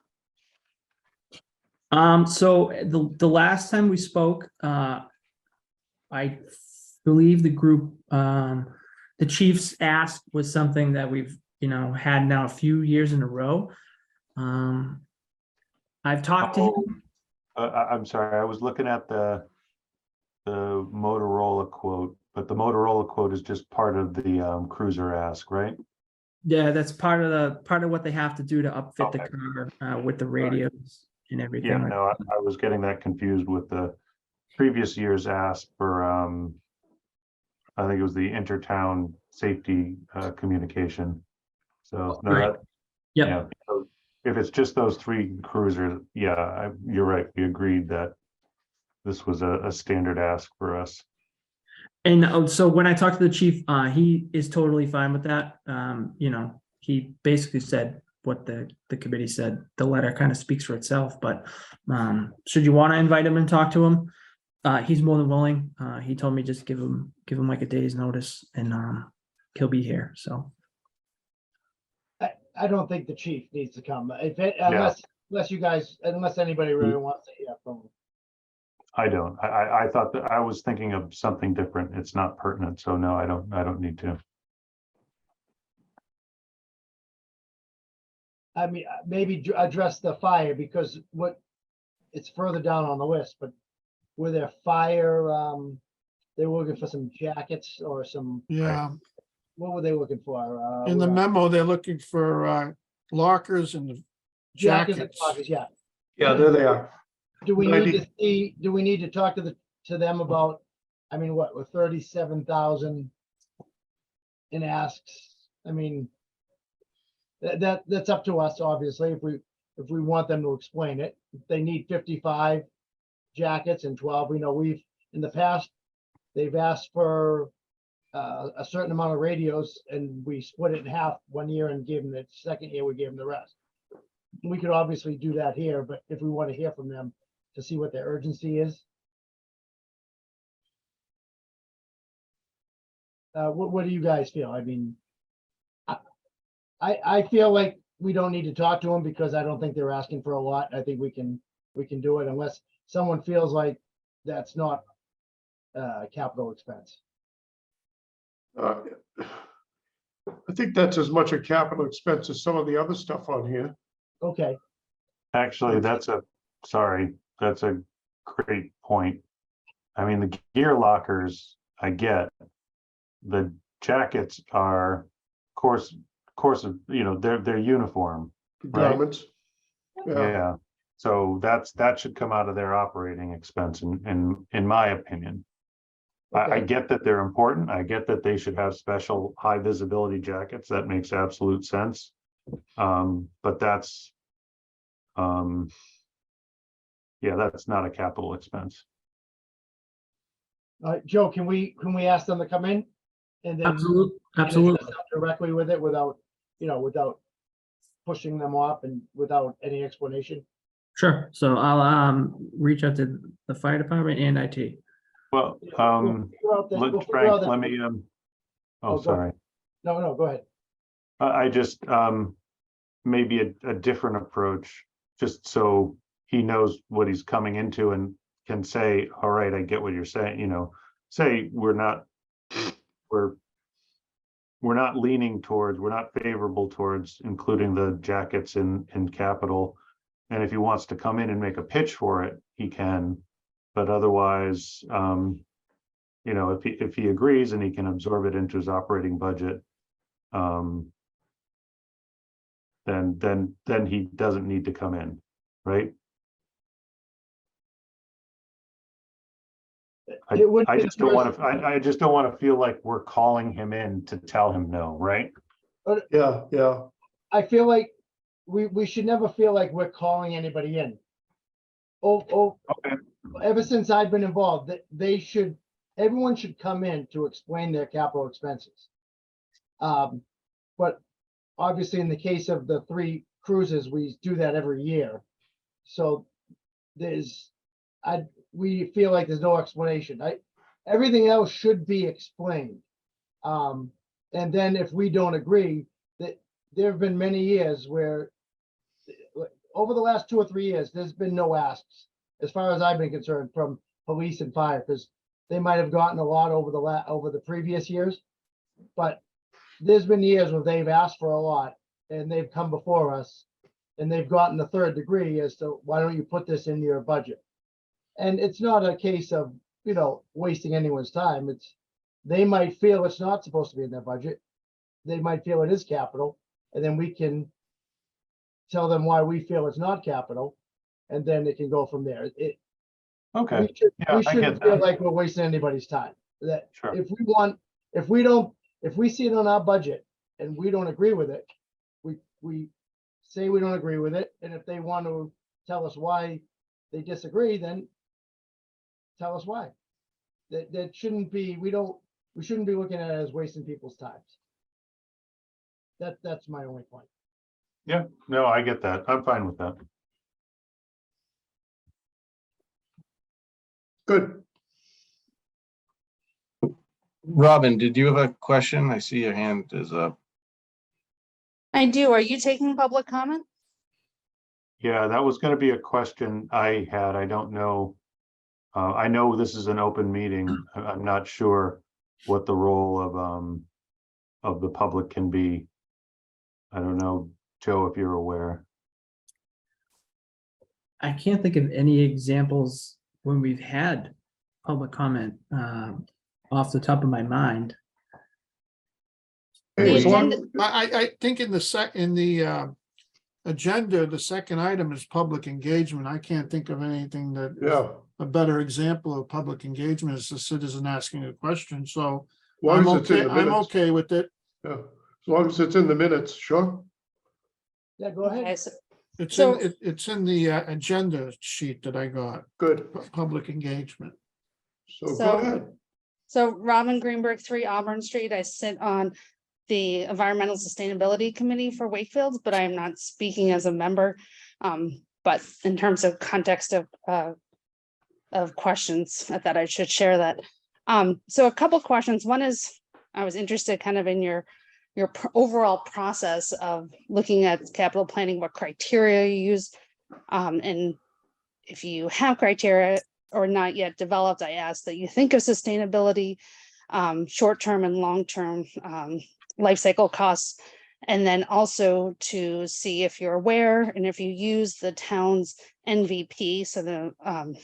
So the last time we spoke, I believe the group, the chief's ask was something that we've, had now a few years in a row. I've talked to him. I'm sorry, I was looking at the Motorola quote, but the Motorola quote is just part of the cruiser ask, right? Yeah, that's part of what they have to do to upfit the Okay. car with the radios and everything. Yeah, like no, I was getting that confused with the previous year's ask for, I think it was the intertown safety communication. So, no, Right. that, Yep. yeah, so if it's just those three cruisers, yeah, you're right, we agreed that this was a standard ask for us. And so when I talked to the chief, he is totally fine with that. He basically said what the committee said. The letter kind of speaks for itself, but should you want to invite him and talk to him, he's more than willing. He told me just give him like a day's notice and he'll be here. So I don't think the chief needs to come, unless you guys, unless anybody really wants to hear from him. I don't, I thought that I was thinking of something different. It's not pertinent, so no, I don't need to. I mean, maybe address the fire, because it's further down on the list, but were there fire, they were looking for some jackets or some, Yeah, what were they looking for? in the memo, they're looking for lockers and the Jackets and jackets. pockets, yeah. Yeah, there they are. Do we 90. need to see, do we need to talk to them about, I mean, what, with 37,000 in asks? I mean, that's up to us, obviously, if we want them to explain it. If they need 55 jackets and 12, we know in the past, they've asked for a certain amount of radios, and we split it in half one year and gave them the second year, we gave them the rest. We could obviously do that here, but if we want to hear from them to see what their urgency is. What do you guys feel? I mean, I feel like we don't need to talk to them because I don't think they're asking for a lot. I think we can do it unless someone feels like that's not capital expense. I think that's as much a capital expense as some of the other stuff on here. Okay, Actually, that's a great point. I mean, the gear lockers, I get. The jackets are, course, they're uniform. Right. Garments. Yeah, so that should come out of their operating expense in my opinion. I Okay. get that they're important. I get that they should have special high visibility jackets. That makes absolute sense. But that's, yeah, that's not a capital expense. Joe, can we ask them to come in? And then Absolutely, and absolutely. address them directly with it without, without pushing them off and without any explanation? Sure. So I'll reach out to the fire department and IT. Well, We'll figure out that- we'll figure Frank, out that- let me, Oh, oh, go sorry. No, go ahead. I just, maybe a different approach, just so he knows what he's coming into and can say, all right, I get what you're saying, say we're not leaning towards, we're not favorable towards including the jackets in capital. And if he wants to come in and make a pitch for it, he can. But otherwise, if he agrees and he can absorb it into his operating budget, then he doesn't need to come in, right? It would I be just the don't want to, I just don't want to feel like we're calling him in to tell him no, right? Yeah. I feel like we should never feel like we're calling anybody in. Okay. Ever since I've been involved, everyone should come in to explain their capital expenses. But obviously in the case of the 3 cruises, we do that every year. So we feel like there's no explanation. Everything else should be explained. And then if we don't agree, that there have been many years where over the last 2 or 3 years, there's been no asks, as far as I've been concerned, from police and fire, because they might have gotten a lot over the previous years. But there's been years where they've asked for a lot and they've come before us and they've gotten the 3rd degree as to why don't you put this in your budget? And it's not a case of, wasting anyone's time. They might feel it's not supposed to be in their budget. They might feel it is capital, and then we can tell them why we feel it's not capital, and then it can go from there. Okay, We yeah, I shouldn't get feel that. like we're wasting anybody's time. That Sure. if we see it on our budget and we don't agree with it, we say we don't agree with it, and if they want to tell us why they disagree, then tell us why. That shouldn't be, we shouldn't be looking at it as wasting people's times. That's my only point. Yeah, no, I get that. I'm fine with that. Good. Robin, did you have a question? I see your hand is up. I do. Are you taking public comment? Yeah, that was going to be a question I had. I don't know. I know this is an open meeting. I'm not sure what the role of the public can be. I don't know, Joe, if you're aware. I can't think of any examples when we've had public comment off the top of my mind. The Hey, so agenda- I think in the agenda, the second item is public engagement. I can't think of anything that is yeah, a better example of public engagement is the citizen asking a question. So as long I'm as it's in okay, the I'm minutes. okay with it. Yeah, as long as it's in the minutes, sure. Yeah, go Okay, ahead. so It's in the agenda sheet that I got, Good. public engagement. So go So- ahead. So Robin Greenberg, 3 Auburn Street. I sit on the Environmental Sustainability Committee for Wakefield, but I am not speaking as a member. But in terms of context of questions, I thought I should share that. So a couple questions. One is, I was interested kind of in your overall process of looking at capital planning, what criteria you use. And if you have criteria, or not yet developed, I ask that you think of sustainability, short-term and long-term life cycle costs, and then also to see if you're aware and if you use the town's NVP, so the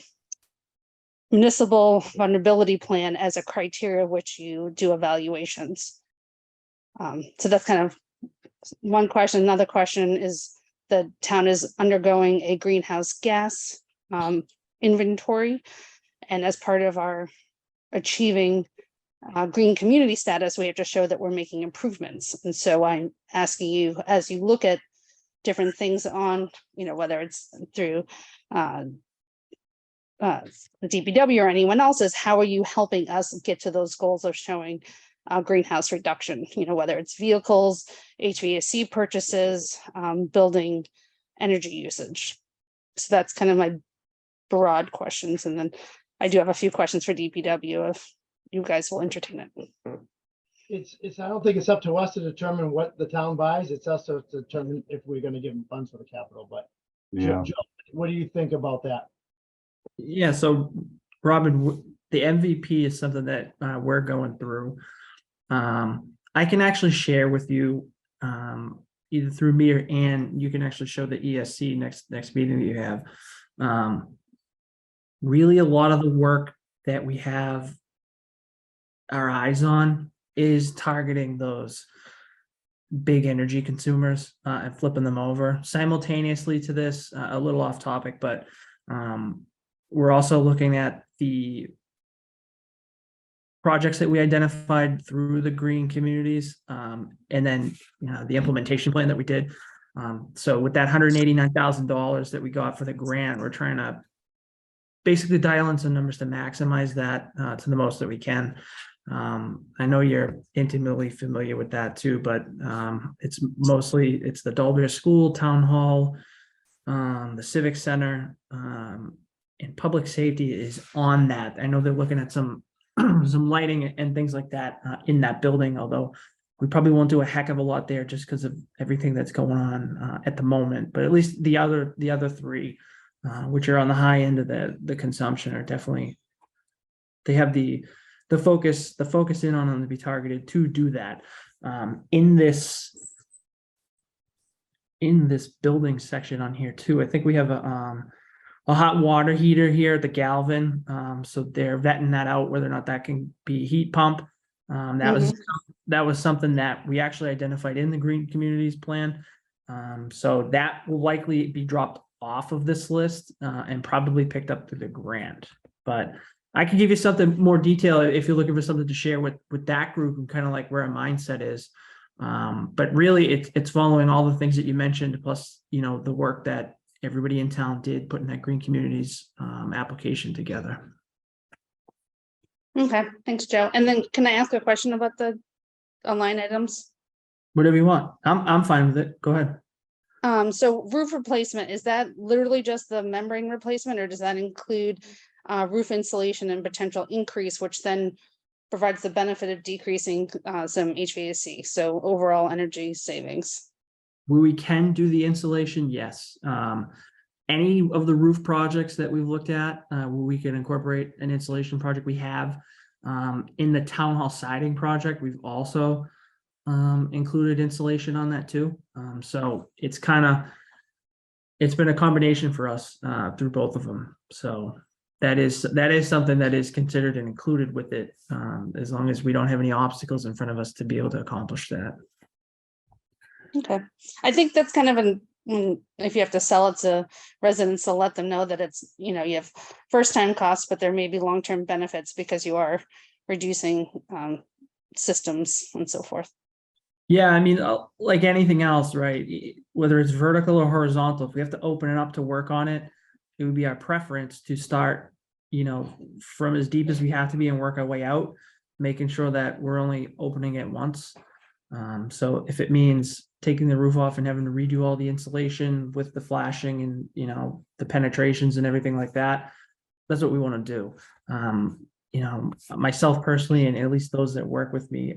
municipal vulnerability plan, as a criteria which you do evaluations. So that's kind of one question. Another question is, the town is undergoing a greenhouse gas inventory, and as part of our achieving green community status, we have to show that we're making improvements. And so I'm asking you, as you look at different things on, whether it's through the DPW or anyone else's, how are you helping us get to those goals of showing greenhouse reduction, whether it's vehicles, HVAC purchases, building energy usage. So that's kind of my broad questions. And then I do have a few questions for DPW if you guys will entertain it. I don't think it's up to us to determine what the town buys. It's us to determine if we're gonna give them funds for the capital, but Yeah. Joe, what do you think about that? Yeah, so Robin, the MVP is something that we're going through. I can actually share with you either through me or Ann, you can actually show the ESC next meeting that you have. Really, a lot of the work that we have our eyes on is targeting those big energy consumers and flipping them over simultaneously to this. A little off topic, but we're also looking at the projects that we identified through the green communities, and then the implementation plan that we did. So with that $189,000 that we got for the grant, we're trying to basically dial in some numbers to maximize that to the most that we can. I know you're intimately familiar with that too, but it's the Dalbert School, Town Hall, the Civic Center, and public safety is on that. I know they're looking at some lighting and things like that in that building, although we probably won't do a heck of a lot there just because of everything that's going on at the moment. But at least the other three, which are on the high end of the consumption, are definitely, they have the focus in on them to be targeted to do that. In this building section on here too, I think we have a hot water heater here at the Galvin. So they're vetting that out, whether or not that can be a heat pump. That was something that we actually identified in the Green Communities Plan. So that will likely be dropped off of this list and probably picked up through the grant. But I can give you something more detail if you're looking for something to share with that group and kind of like where our mindset is. But really, it's following all the things that you mentioned, plus the work that everybody in town did putting that Green Communities application together. Okay, thanks, Joe. And then can I ask a question about the line items? Whatever you want. I'm fine with it. Go ahead. So roof replacement, is that literally just the membrane replacement, or does that include roof insulation and potential increase, which then provides the benefit of decreasing some HVAC, so overall energy savings? Where we can do the insulation, yes. Any of the roof projects that we've looked at where we can incorporate an insulation project, we have. In the town hall siding project, we've also included insulation on that too. So it's been a combination for us through both of them. So that is something that is considered and included with it, as long as we don't have any obstacles in front of us to be able to accomplish that. Okay, I think that's kind of if you have to sell it to residents, to let them know that it's, you have first time costs, but there may be long-term benefits because you are reducing systems and so forth. Yeah, I mean, like anything else, right? Whether it's vertical or horizontal, if we have to open it up to work on it, it would be our preference to start, from as deep as we have to be and work our way out, making sure that we're only opening it once. So if it means taking the roof off and having to redo all the insulation with the flashing and, the penetrations and everything like that, that's what we want to do. Myself personally, and at least those that work with me,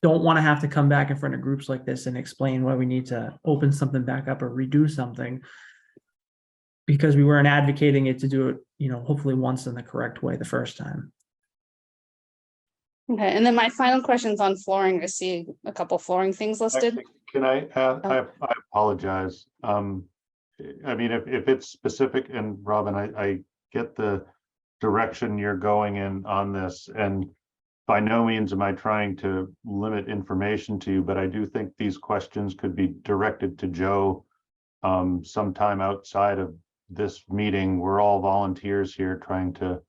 don't want to have to come back in front of groups like this and explain why we need to open something back up or redo something, because we weren't advocating it to do it hopefully once in the correct way the first time. Okay, and then my final question's on flooring. I see a couple flooring things listed. Actually, can I, Oh. I apologize. I mean, if it's specific, and Robin, I get the direction you're going in on this, and by no means am I trying to limit information to you, but I do think these questions could be directed to Joe sometime outside of this meeting. We're all volunteers here trying to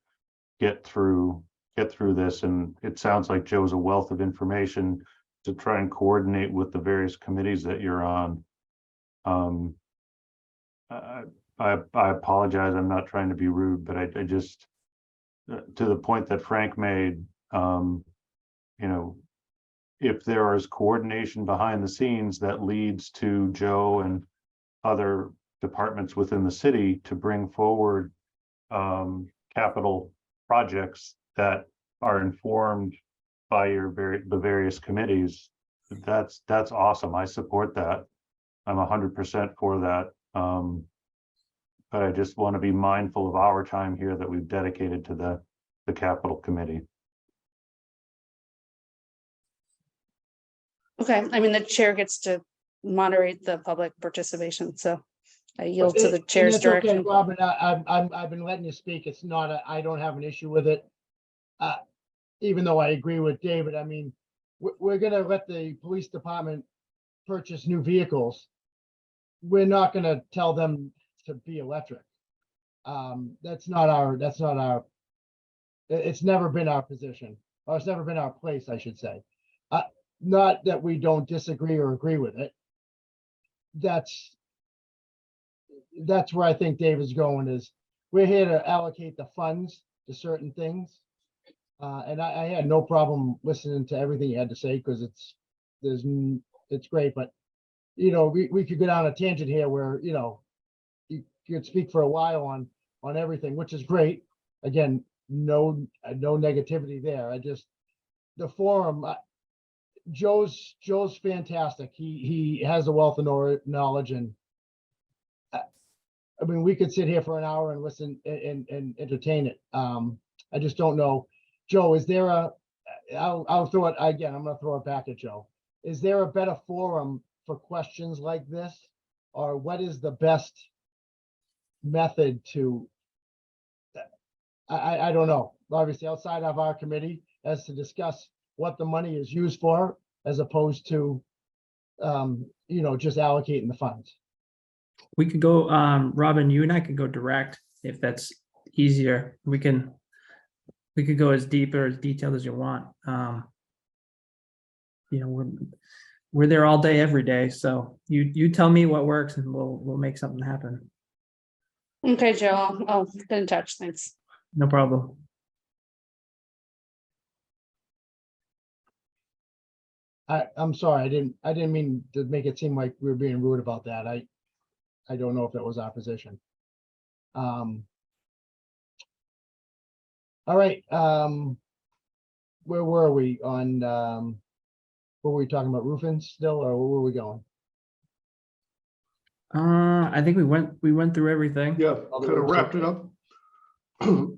get through this, and it sounds like Joe's a wealth of information to try and coordinate with the various committees that you're on. I apologize. I'm not trying to be rude, but I just, to the point that Frank made, if there is coordination behind the scenes that leads to Joe and other departments within the city to bring forward capital projects that are informed by the various committees, that's awesome. I support that. I'm 100% for that. But I just want to be mindful of our time here that we've dedicated to the capital committee. Okay, I mean, the chair gets to moderate the public participation, so I yield to the And chair's it's okay, direction. Robin, I've been letting you speak. It's not, I don't have an issue with it. Even though I agree with David, I mean, we're gonna let the police department purchase new vehicles. We're not gonna tell them to be electric. That's not our, it's never been our position, or it's never been our place, I should say. Not that we don't disagree or agree with it. That's where I think David's going is, we're here to allocate the funds to certain things. And I had no problem listening to everything you had to say, because it's great, but we could go down a tangent here where, you could speak for a while on everything, which is great. Again, no negativity there. The forum, Joe's fantastic. He has a wealth of knowledge, and I mean, we could sit here for an hour and listen and entertain it. I just don't know. Joe, is there I'll throw it again. I'm gonna throw it back at Joe. Is there a better forum for questions like this? Or what is the best method to, I don't know, obviously outside of our committee, as to discuss what the money is used for, as opposed to, just allocating the funds. We could go, Robin, you and I could go direct if that's easier. We could go as deep or as detailed as you want. We're there all day, every day. So you tell me what works and we'll make something happen. Okay, Joe, I'll get in touch. Thanks. No problem. I'm sorry, I didn't mean to make it seem like we were being rude about that. I don't know if that was our position. All right, where were we on, what were we talking about, roofing still, or where were we going? I think we went through everything. Yeah, kind of wrapped it up.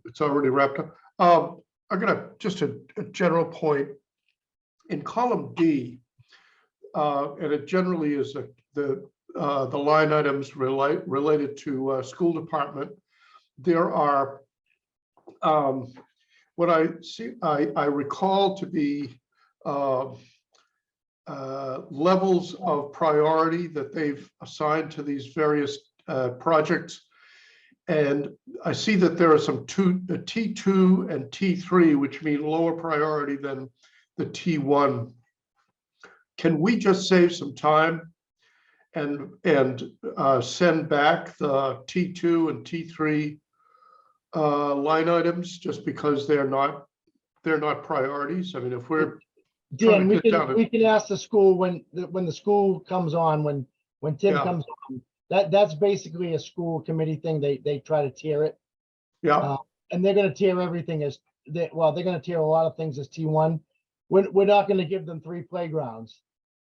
It's already wrapped up. I'm gonna, just a general point. In column D, and it generally is the line items related to school department. There are what I see, I recall to be levels of priority that they've assigned to these various projects. And I see that there are some T2 and T3, which mean lower priority than the T1. Can we just save some time and send back the T2 and T3 line items, just because they're not priorities? I mean, if we're Dan, we can ask the school when the school comes on, when Tim Yeah. comes on, that's basically a school committee thing. They try to tier it. Yeah, And they're gonna tier everything as, they're gonna tier a lot of things as T1. We're not gonna give them 3 playgrounds.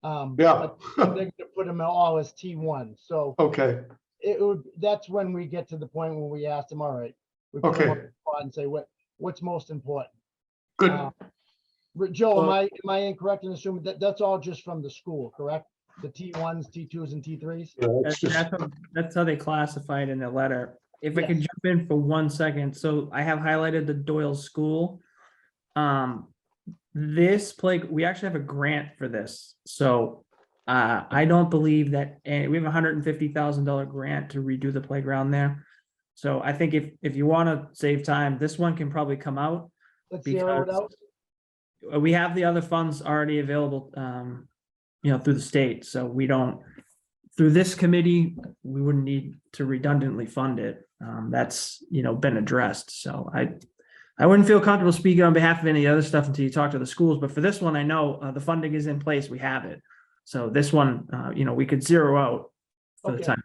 yeah. But they're gonna put them all as T1. So Okay, that's when we get to the point when we ask them, all right, We put them on Okay. the spot and say what's most important. Good. Joe, am I incorrect in assuming that that's all just from the school, correct? The T1s, T2s and T3s? That's how they classified in the letter. If I could Yes. jump in for 1 second, so I have highlighted the Doyle School. This we actually have a grant for this, so I don't believe that, and we have $150,000 grant to redo the playground there. So I think if you want to save time, this one can probably come out. Let's zero it Because out. we have the other funds already available, through the state, so we don't, through this committee, we wouldn't need to redundantly fund it. That's, been addressed, so I wouldn't feel comfortable speaking on behalf of any other stuff until you talk to the schools, but for this one, I know, the funding is in place, we have it. So this one, we could zero out for the Okay. time.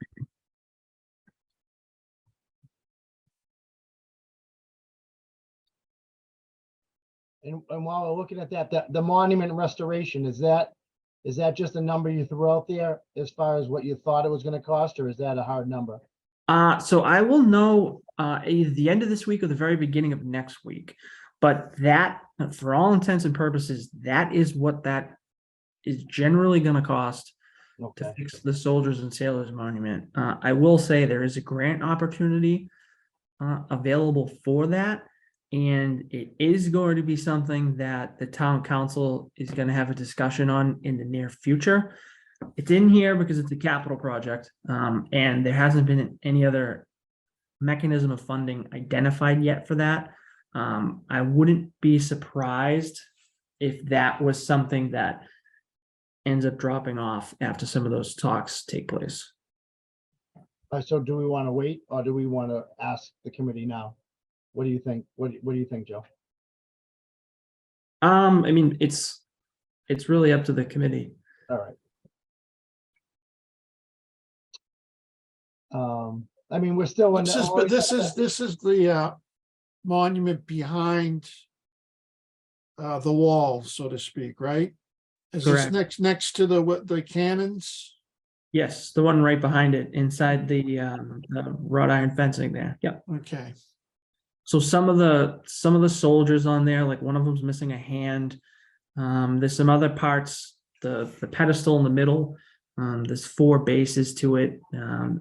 And while we're looking at that, the monument restoration, is that just a number you threw out there as far as what you thought it was gonna cost, or is that a hard number? So I will know either the end of this week or the very beginning of next week. But that, for all intents and purposes, that is what that is generally going to cost to Okay, fix the Soldiers and Sailors Monument. I will say there is a grant opportunity available for that. And it is going to be something that the town council is going to have a discussion on in the near future. It's in here because it's a capital project, and there hasn't been any other mechanism of funding identified yet for that. I wouldn't be surprised if that was something that ends up dropping off after some of those talks take place. so do we want to wait, or do we want to ask the committee now? What do you think? What do you think, Joe? I mean, it's really up to the committee. All right. I mean, we're still in. But this is the monument behind the wall, so to speak, right? Is this Correct. next to the cannons? Yes, the one right behind it, inside the wrought iron fencing there. Yep. Okay. So some of the soldiers on there, like one of them's missing a hand. There's some other parts, the pedestal in the middle. There's 4 bases to it.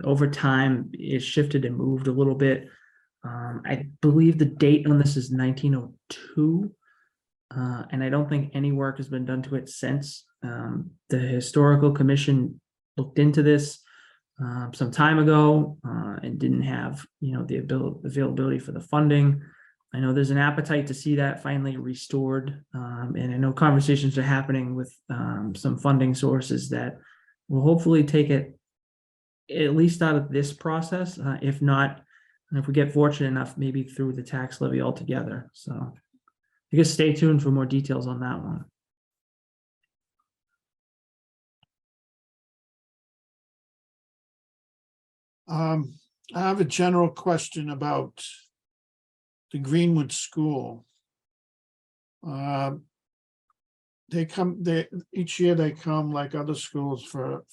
Over time, it shifted and moved a little bit. I believe the date on this is 1902. And I don't think any work has been done to it since. The Historical Commission looked into this some time ago and didn't have, the availability for the funding. I know there's an appetite to see that finally restored. And I know conversations are happening with some funding sources that will hopefully take it at least out of this process. If not, if we get fortunate enough, maybe through the tax levy altogether. So I guess stay tuned for more details on that one. I have a general question about the Greenwood School. Each year they come like other schools for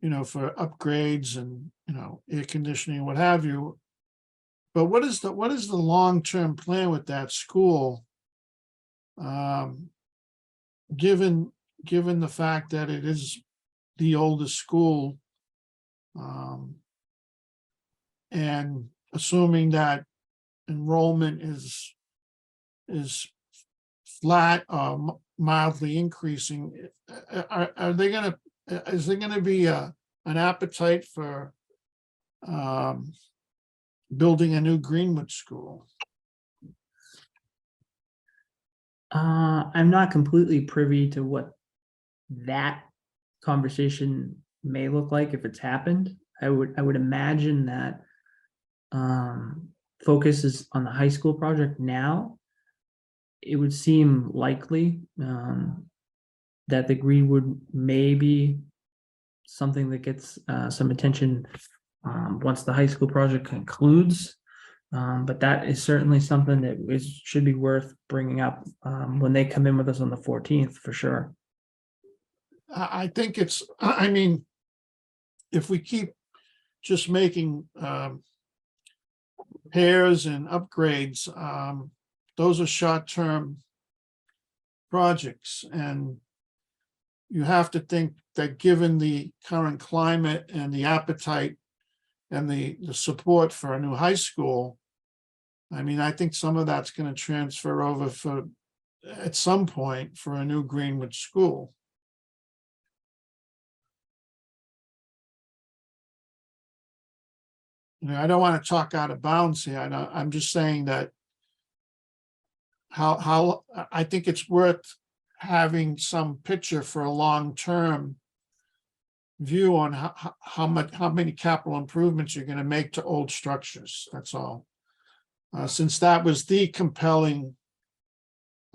upgrades and, air conditioning, what have you. But what is the long-term plan with that school? Given the fact that it is the oldest school, and assuming that enrollment is flat or mildly increasing, is there gonna be an appetite for building a new Greenwood school? I'm not completely privy to what that conversation may look like if it's happened. I would imagine that focus is on the high school project now. It would seem likely that the Greenwood may be something that gets some attention once the high school project concludes. But that is certainly something that should be worth bringing up when they come in with us on the 14th for sure. I think I mean, if we keep just making repairs and upgrades, those are short-term projects, and you have to think that given the current climate and the appetite and the support for a new high school, I mean, I think some of that's gonna transfer over for, at some point, for a new Greenwood school. You know, I don't want to talk out of bounds here. I'm just saying that how I think it's worth having some picture for a long-term view on how many capital improvements you're going to make to old structures. That's all. Since that was the compelling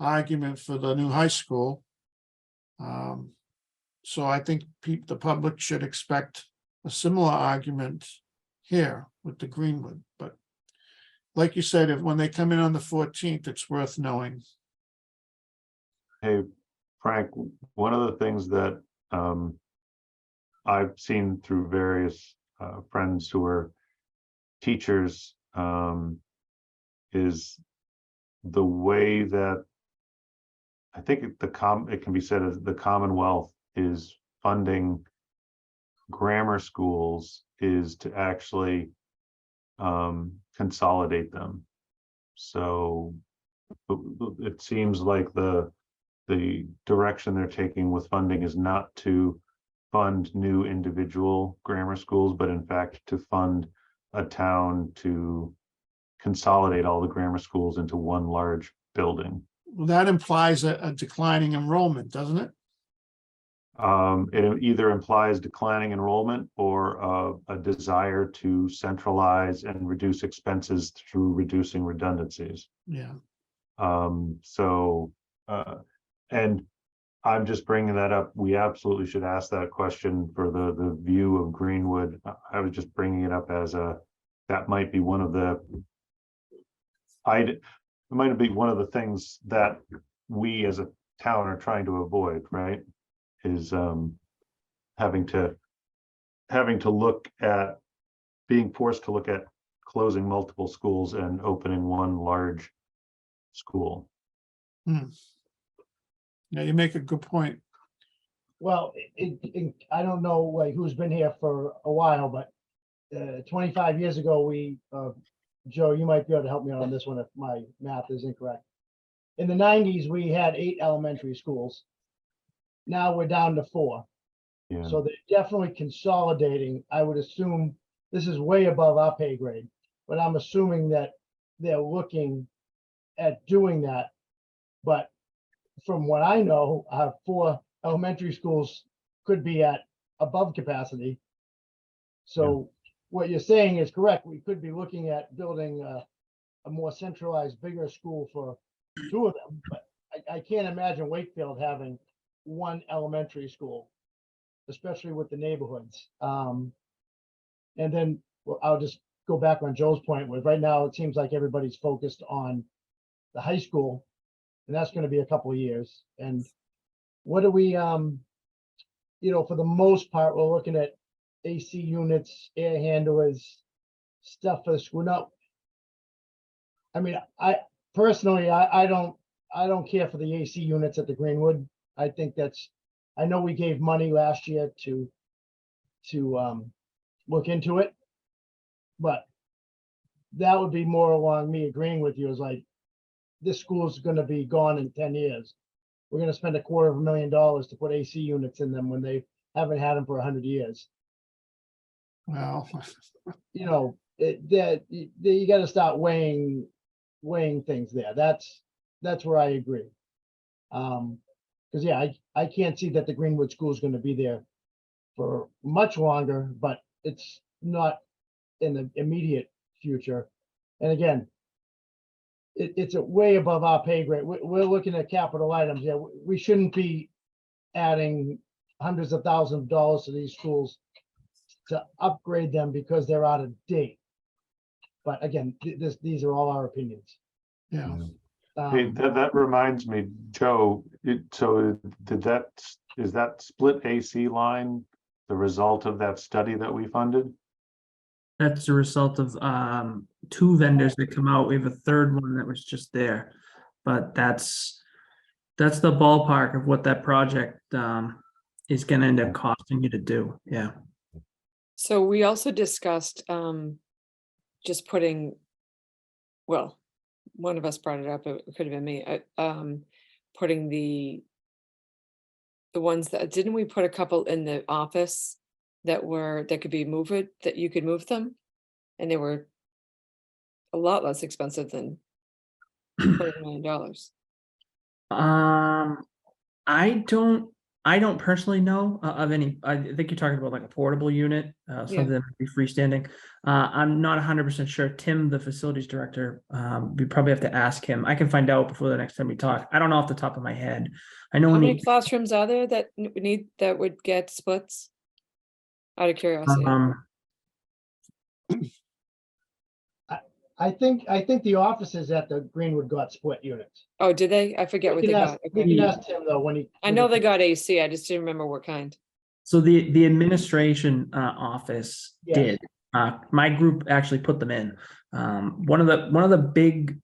argument for the new high school. So I think the public should expect a similar argument here with the Greenwood, but like you said, if when they come in on the 14th, it's worth knowing. Hey, Frank, one of the things that I've seen through various friends who are teachers is the way that I think it can be said as the Commonwealth is funding grammar schools is to actually consolidate them. So it seems like the direction they're taking with funding is not to fund new individual grammar schools, but in fact to fund a town to consolidate all the grammar schools into one large building. Well, that implies a declining enrollment, doesn't it? It either implies declining enrollment or a desire to centralize and reduce expenses through reducing redundancies. Yeah. And I'm just bringing that up. We absolutely should ask that question for the view of Greenwood. I was just bringing it up as that might be one of the, it might be one of the things that we as a town are trying to avoid, right? Is having to look at being forced to look at closing multiple schools and opening one large school. Yeah, you make a good point. Well, I don't know like who's been here for a while, but 25 years ago, Joe, you might be able to help me out on this one if my math is incorrect. In the 90s, we had 8 elementary schools. Now we're down to 4. Yeah. So they're definitely consolidating. I would assume this is way above our pay grade, but I'm assuming that they're looking at doing that. But from what I know, 4 elementary schools could be at above capacity. So what you're saying is correct. We could be looking at building a more centralized, bigger school for 2 of them, but I can't imagine Wakefield having 1 elementary school, especially with the neighborhoods. And then I'll just go back on Joe's point with right now, it seems like everybody's focused on the high school, and that's going to be a couple of years. And what do we, for the most part, we're looking at AC units, air handlers, stuff for the school. Now, I mean, I personally, I don't care for the AC units at the Greenwood. I think I know we gave money last year to look into it, but that would be more along me agreeing with you is like, this school is going to be gone in 10 years. We're going to spend $250,000 to put AC units in them when they haven't had them for 100 years. Well, You got to start weighing things there. That's where I agree. Because I can't see that the Greenwood School is going to be there for much longer, but it's not in the immediate future. And again, it's a way above our pay grade. We're looking at capital items. Yeah, we shouldn't be adding hundreds of thousands of dollars to these schools to upgrade them because they're out of date. But again, these are all our opinions. yeah. Hey, that reminds me, Joe, is that split AC line the result of that study that we funded? That's a result of two vendors that come out. We have a third one that was just there. But that's the ballpark of what that project is gonna end up costing you to do. Yeah. So we also discussed just putting, well, one of us brought it up, it could have been me, putting the ones that, didn't we put a couple in the office that could be moved, that you could move them? And they were a lot less expensive than $2 million. I don't personally know of any. I think you're talking about like a portable unit, something that might be freestanding. I'm not 100% sure. Tim, the facilities director, we probably have to ask him. I can find out before the next time we talk. I don't know off the top of my head. I know How when many classrooms are there that that would get splits? Out of curiosity. I think the offices at the Greenwood got split units. Oh, did they? I forget what We they can got. ask, we Okay. can ask Tim though, when he. I know they got AC, I just didn't remember what kind. So the administration office Yes. did. My group actually put them in. One of the big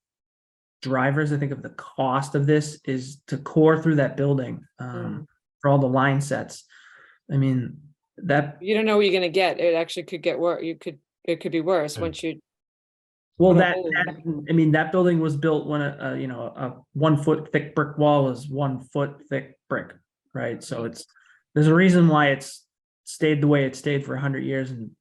drivers, I think, of the cost of this is to core through that building for all the line sets. I mean, that You don't know what you're gonna get. It actually could get worse. It could be worse once you. well, put a that, hole in that I mean, that building was built when a 1 foot thick brick wall is 1 foot thick brick, right? So there's a reason why it's stayed the way it stayed for 100 years, and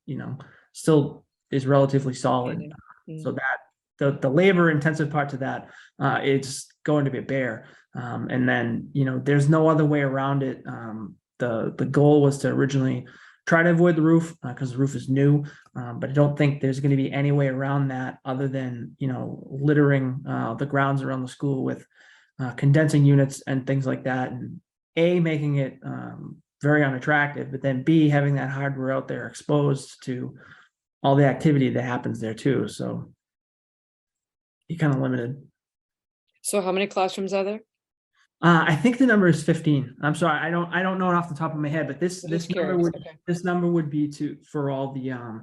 still is relatively solid. So that the labor intensive part to that, it's going to be a bear. And then there's no other way around it. The goal was to originally try to avoid the roof because the roof is new, but I don't think there's going to be any way around that other than littering the grounds around the school with condensing units and things like that, and making it very unattractive, but then having that hardware out there exposed to all the activity that happens there too. So you're kind of limited. So how many classrooms are there? I think the number is 15. I'm sorry, I don't know it off the top of my head, but this Just number curious, would okay. this number would be for all the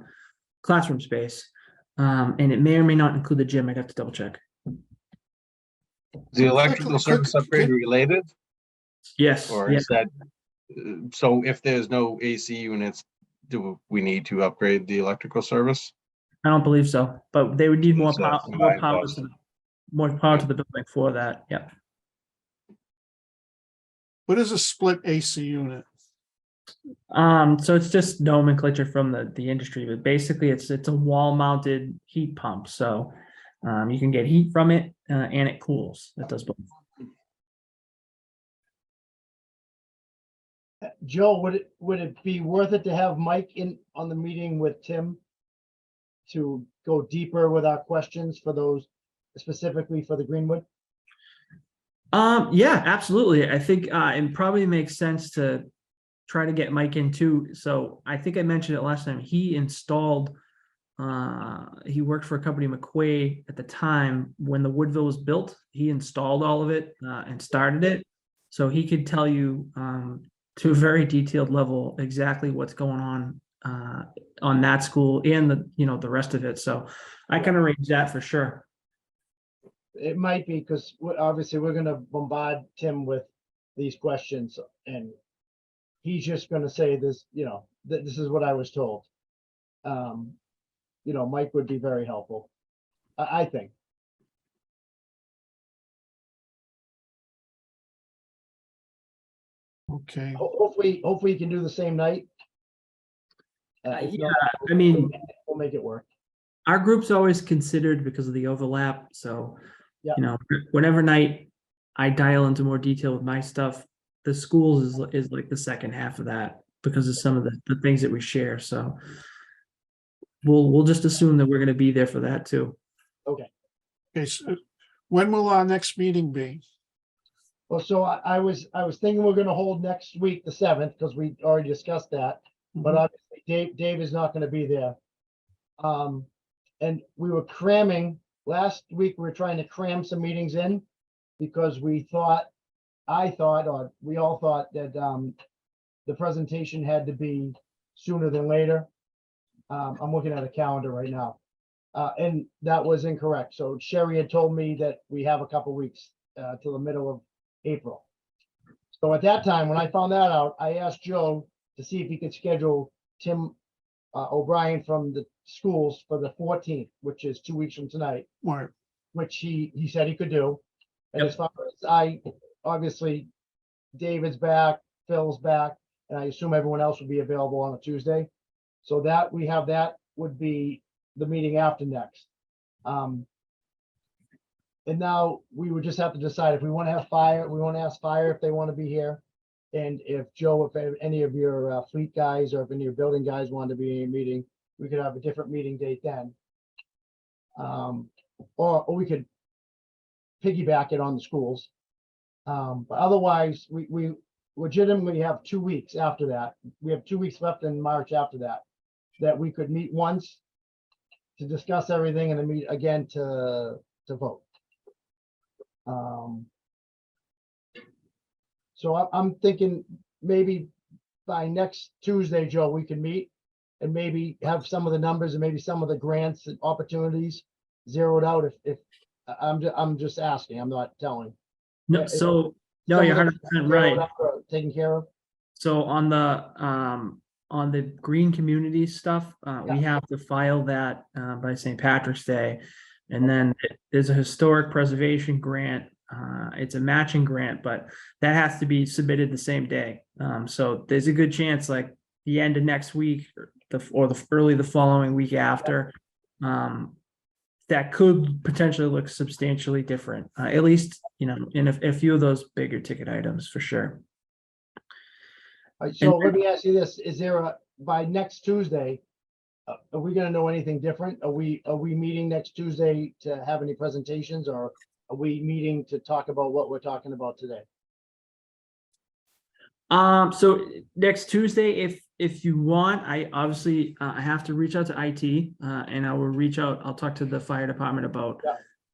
classroom space, and it may or may not include the gym. I'd have to double check. The electrical service upgrade related, Yes. or is that, so if there's no AC units, do we need to upgrade the electrical service? I don't believe so, but they would need more So power, combined cost. more power to the building for that. Yeah. What is a split AC unit? So it's just nomenclature from the industry, but basically it's a wall mounted heat pump. So you can get heat from it and it cools. It does both. Joe, would it be worth it to have Mike in on the meeting with Tim to go deeper with our questions for those, specifically for the Greenwood? Yeah, absolutely. I think it probably makes sense to try to get Mike in too. So I think I mentioned it last time. He installed, he worked for a company, McQuay, at the time when the Woodville was built. He installed all of it and started it. So he could tell you to a very detailed level exactly what's going on that school and the rest of it. So I can arrange that for sure. It might be, because obviously we're gonna bombard Tim with these questions, and he's just gonna say this, this is what I was told. Mike would be very helpful, I think. Okay, Hopefully you can do the same night. If Yeah, not, I mean, we'll make it work. our group's always considered because of the overlap. So, Yeah. whenever night I dial into more detail with my stuff, the schools is like the second half of that because of some of the things that we share. So we'll just assume that we're going to be there for that too. Okay. so when will our next meeting be? Well, so I was thinking we're gonna hold next week, the 7th, because we already discussed that, but obviously Dave is not gonna be there. And we were cramming, last week, we were trying to cram some meetings in because we all thought that the presentation had to be sooner than later. I'm looking at a calendar right now. And that was incorrect. So Sherry had told me that we have a couple weeks till the middle of April. So at that time, when I found that out, I asked Joe to see if he could schedule Tim O'Brien from the schools for the 14th, which is 2 weeks from tonight, Right. which he said he could do. And as far as obviously, David's back, Phil's back, and I assume everyone else will be available on a Tuesday. So that would be the meeting after next. And now we would just have to decide if we want to have fire, we want to ask fire if they want to be here. And if Joe, if any of your fleet guys or if any of your building guys want to be in a meeting, we could have a different meeting date then. Or we could piggyback it on the schools. But otherwise, we legitimately have 2 weeks after that. We have 2 weeks left in March after that we could meet once to discuss everything and then meet again to vote. So I'm thinking maybe by next Tuesday, Joe, we can meet and maybe have some of the numbers and maybe some of the grants and opportunities zeroed out. If I'm just asking, I'm not telling. No, so, no, you're 100% right. Taken care of. So on the green community stuff, we have to file that by St. Patrick's Day. And then there's a historic preservation grant. It's a matching grant, but that has to be submitted the same day. So there's a good chance like the end of next week or the early the following week after, that could potentially look substantially different, at least, in a few of those bigger ticket items for sure. So let me ask you this, is there by next Tuesday, are we gonna know anything different? Are we meeting next Tuesday to have any presentations, or are we meeting to talk about what we're talking about today? So next Tuesday, if you want, I obviously I have to reach out to IT, and I will reach out. I'll talk to the fire department about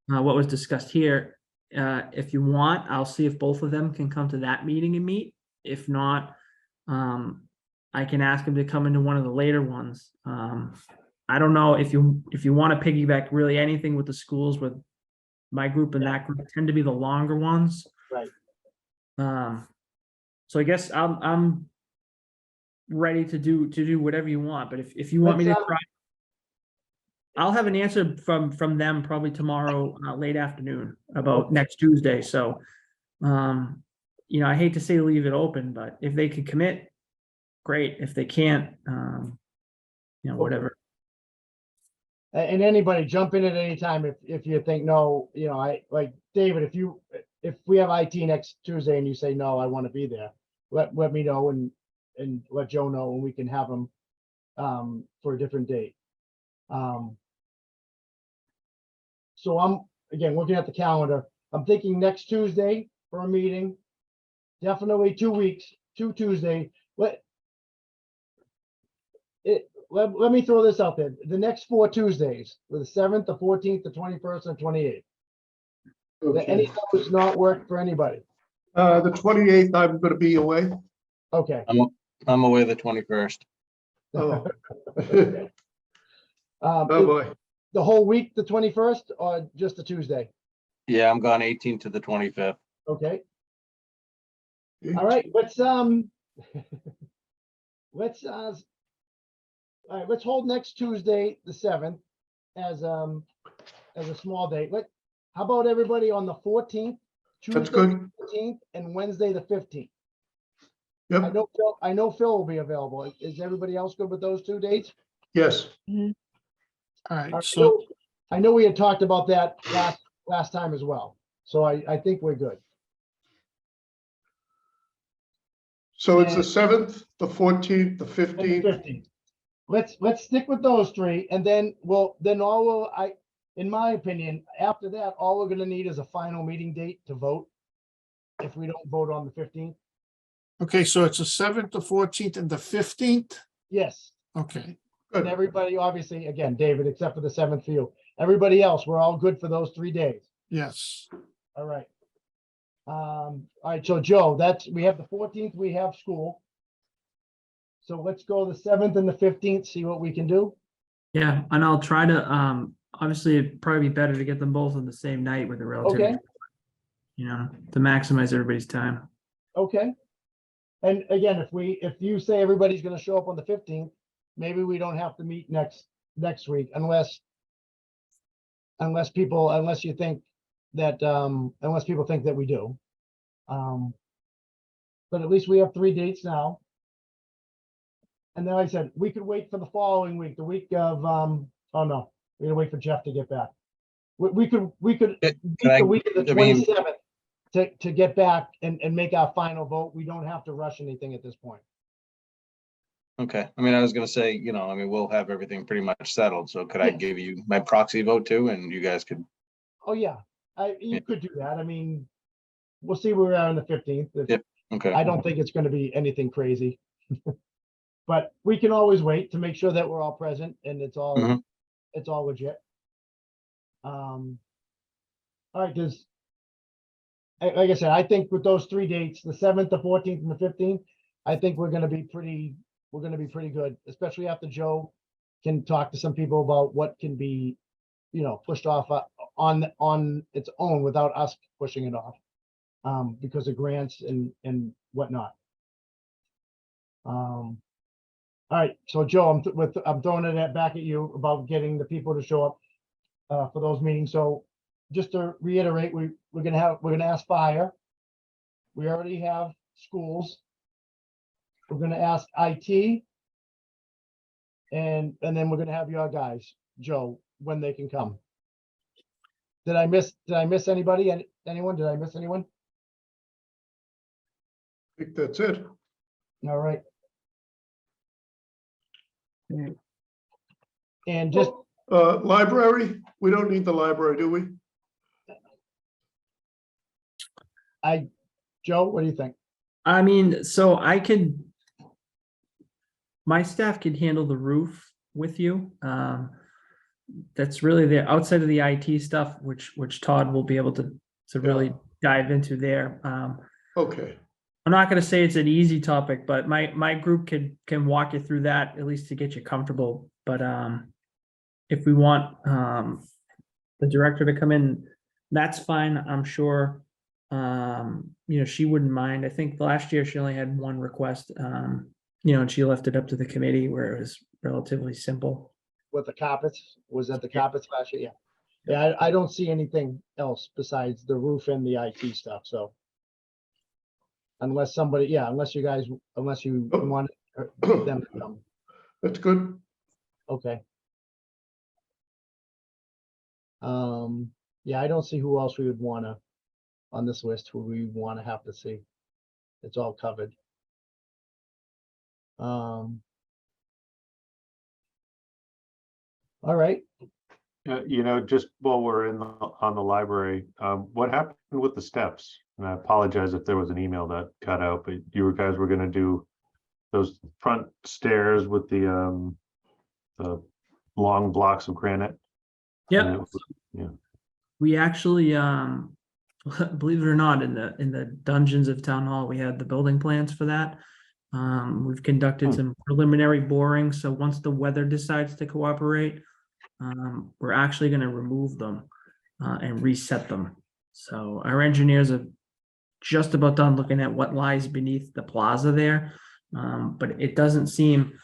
what was discussed here. If you want, I'll see if both of them can come to that meeting and meet. If not, I can ask them to come into one of the later ones. I don't know if you want to piggyback really anything with the schools. With my group and that group tend to be the longer ones. Right. So I guess I'm ready to do whatever you want. But if you want me to try, I'll have an answer from them probably tomorrow late afternoon about next Tuesday. So, I hate to say leave it open, but if they could commit, great. If they can't, whatever. And anybody jump in at any time if you think no, I like David, if we have IT next Tuesday and you say no, I want to be there, let me know and let Joe know, and we can have them for a different date. So I'm again looking at the calendar. I'm thinking next Tuesday for a meeting. Definitely 2 weeks, 2 Tuesday. Let me throw this out there. The next 4 Tuesdays, the 7th, the 14th, the 21st, and 28th. Any of those not work for anybody? The 28th, I'm gonna be away. Okay. I'm away the 21st. Oh. Oh, boy. The whole week, the 21st, or just the Tuesday? Yeah, I'm gone 18th to the 25th. Okay. All right, let's all right, let's hold next Tuesday, the 7th, as a small date. How about everybody on the 14th? That's Tuesday, good. 14th, and Wednesday, the 15th. Yep, I know Phil will be available. Is everybody else good with those 2 dates? yes. All right, so I know we had talked about that last time as well, so I think we're good. So it's the 7th, the 14th, the And the 15th. 15th. Let's stick with those 3, and then in my opinion, after that, all we're gonna need is a final meeting date to vote. If we don't vote on the 15th, okay, so it's the 7th, the 14th, and the 15th. yes. Okay, And Good. everybody, obviously, again, David, except for the 7th for you. Everybody else, we're all good for those 3 days. yes. All right. All right, so Joe, we have the 14th, we have school. So let's go the 7th and the 15th, see what we can do. Yeah, and I'll try to, obviously it'd probably be better to get them both on the same night with a relatively, Okay. to maximize everybody's time. Okay. And again, if you say everybody's gonna show up on the 15th, maybe we don't have to meet next week unless you think that, unless people think that we do. But at least we have 3 dates now. And then like I said, we could wait for the following week, the week of, oh no, we gotta wait for Jeff to get back. We could beat the week of the I mean- 27th to get back and make our final vote. We don't have to rush anything at this point. Okay, I mean, I was gonna say, I mean, we'll have everything pretty much settled, so could I Yeah. give you my proxy vote too, and you guys could, Oh, yeah, you Yeah. could do that. I mean, we'll see where we are on the 15th. Yeah. okay? I don't think it's gonna be anything crazy. But we can always wait to make sure that we're all present and it's all Mhm. legit. All right, like I said, I think with those 3 dates, the 7th, the 14th, and the 15th, I think we're gonna be pretty good, especially after Joe can talk to some people about what can be, pushed off on its own without us pushing it off. Because of grants and whatnot. All right, so Joe, I'm throwing it back at you about getting the people to show up for those meetings. So just to reiterate, we're gonna ask fire. We already have schools. We're gonna ask IT. And then we're gonna have your guys, Joe, when they can come. Did I miss anybody? Anyone? Did I miss anyone? I think that's it. All right. And just, Library, we don't need the library, do we? Joe, what do you think? I mean, my staff could handle the roof with you. That's really the outside of the IT stuff, which Todd will be able to really dive into there. Okay, I'm not gonna say it's an easy topic, but my group can walk you through that, at least to get you comfortable. But if we want the director to come in, that's fine, I'm sure. She wouldn't mind. I think last year she only had one request, and she left it up to the committee where it was relatively simple. With the carpets, was that the carpets last year? Yeah, I don't see anything else besides the roof and the IT stuff, so. Unless you want them to come, that's good. okay. Yeah, I don't see who else we would wanna, on this list, who we wanna have to see. It's all covered. All right, Just while we're on the library, what happened with the steps? And I apologize if there was an email that got out, but you guys were gonna do those front stairs with the long blocks of granite. And it was- We actually, believe it or not, in the dungeons of town hall, we had the building plans for that. We've conducted some preliminary boring, so once the weather decides to cooperate, we're actually gonna remove them and reset them. So our engineers are just about done looking at what lies beneath the plaza there. But it doesn't seem,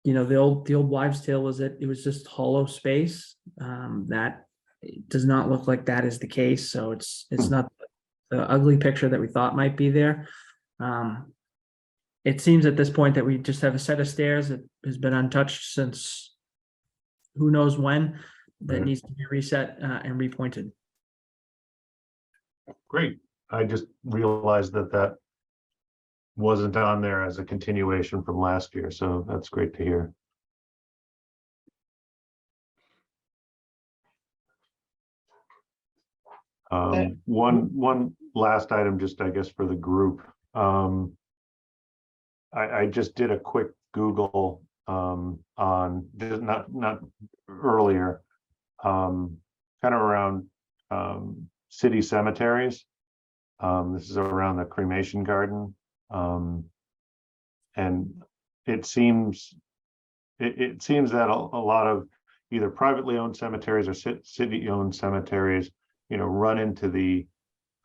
the old wives' tale was that it was just hollow space. That does not look like that is the case. So it's not the ugly picture that we thought might be there. It seems at this point that we just have a set of stairs that has been untouched since who knows when, that Right. needs to be reset and repointed. Great. I just realized that wasn't on there as a continuation from last year, so that's great to hear. One last item, just I guess for the group. I just did a quick Google on just not earlier, kind of around city cemeteries. This is around the cremation garden. And it seems it seems that a lot of either privately owned cemeteries or city-owned cemeteries, run into the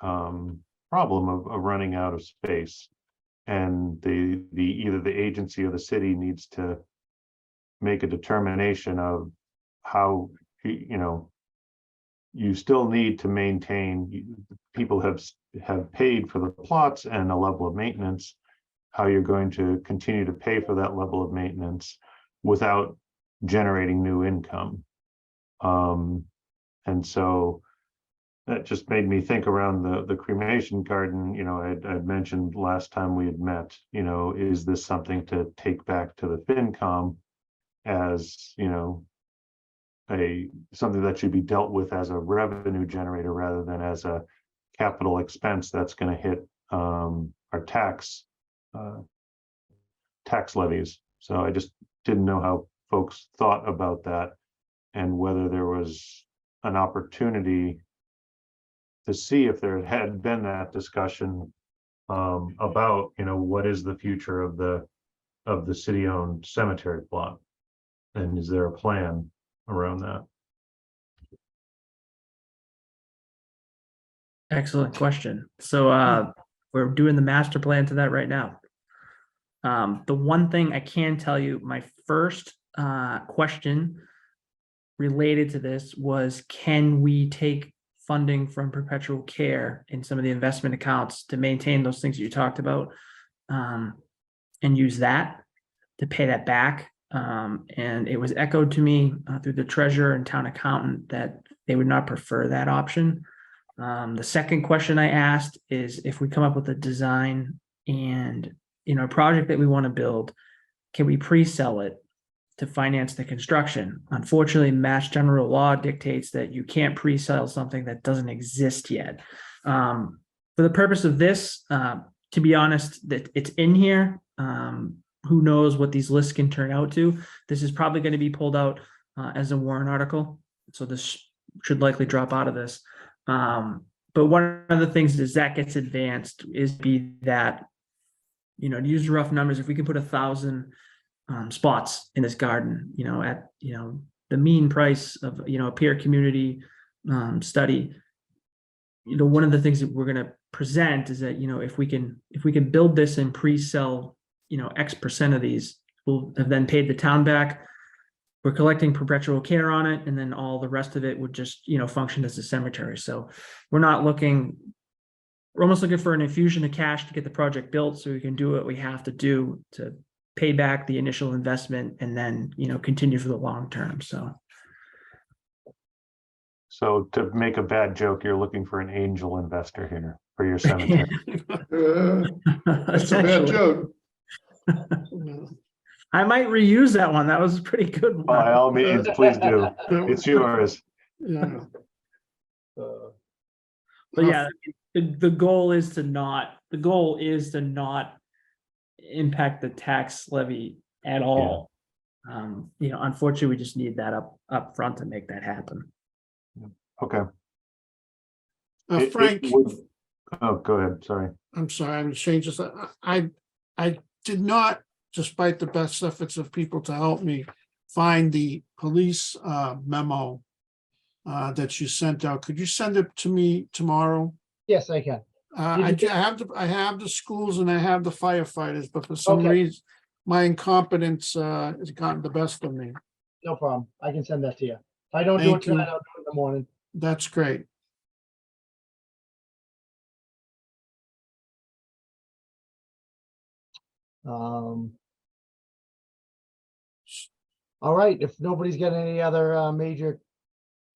problem of running out of space. And either the agency or the city needs to make a determination of how, you still need to maintain, people have paid for the plots and a level of maintenance, how you're going to continue to pay for that level of maintenance without generating new income. And so that just made me think around the cremation garden. I'd mentioned last time we had met, is this something to take back to the FinCom as, something that should be dealt with as a revenue generator rather than as a capital expense that's going to hit our tax levies. So I just didn't know how folks thought about that and whether there was an opportunity to see if there had been that discussion about, what is the future of the city-owned cemetery plot, and is there a plan around that? Excellent question. So we're doing the master plan to that right now. The one thing I can tell you, my first question related to this was, can we take funding from perpetual care in some of the investment accounts to maintain those things that you talked about, and use that to pay that back? And it was echoed to me through the treasurer and town accountant that they would not prefer that option. The second question I asked is, if we come up with a design and a project that we want to build, can we pre-sell it to finance the construction? Unfortunately, Mass General Law dictates that you can't pre-sell something that doesn't exist yet. For the purpose of this, to be honest, that it's in here. Who knows what these lists can turn out to? This is probably going to be pulled out as a warrant article, so this should likely drop out of this. But one of the things as that gets advanced is that, to use rough numbers, if we can put 1,000 spots in this garden, at the mean price of a peer community study, one of the things that we're going to present is that if we can build this and pre-sell X percent of these, we'll have then paid the town back. We're collecting perpetual care on it, and then all the rest of it would just function as a cemetery. So we're almost looking for an infusion of cash to get the project built so we can do what we have to do to pay back the initial investment and then continue for the long term. So to make a bad joke, you're looking for an angel investor here for your cemetery. That's a bad joke. I might reuse that one. That was a pretty good one. By all means, please do. It's yours. Yeah. But yeah, the goal is to not impact the tax levy at all. Unfortunately, we just need that up front to make that happen. Okay. Frank, Oh, go ahead. Sorry. I'm sorry, I'm changing this. I did not, despite the best efforts of people to help me, find the police memo that you sent out. Could you send it to me tomorrow? Yes, I can. I have the schools and I have the firefighters, but for some reason, my incompetence has gotten the best of me. No problem. I can send that to you. If I don't do it tonight, I'll do it in the morning. That's great. All right, if nobody's got any other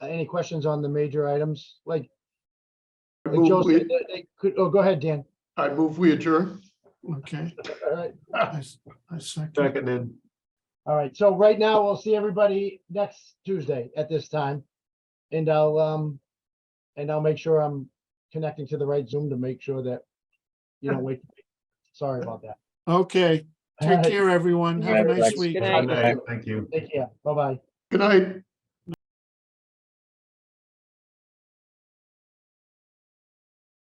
any questions on the major items, like Joe said, they could, go ahead, Dan. I move we adjourn. Okay. All right. I second. Seconded. All right, so right now, we'll see everybody next Tuesday at this time. And I'll make sure I'm connecting to the right Zoom to make sure that you don't wait. Sorry about that. Okay. Take care, everyone. Have a nice week. Good night. Thank you. Take care. Bye-bye. Good night.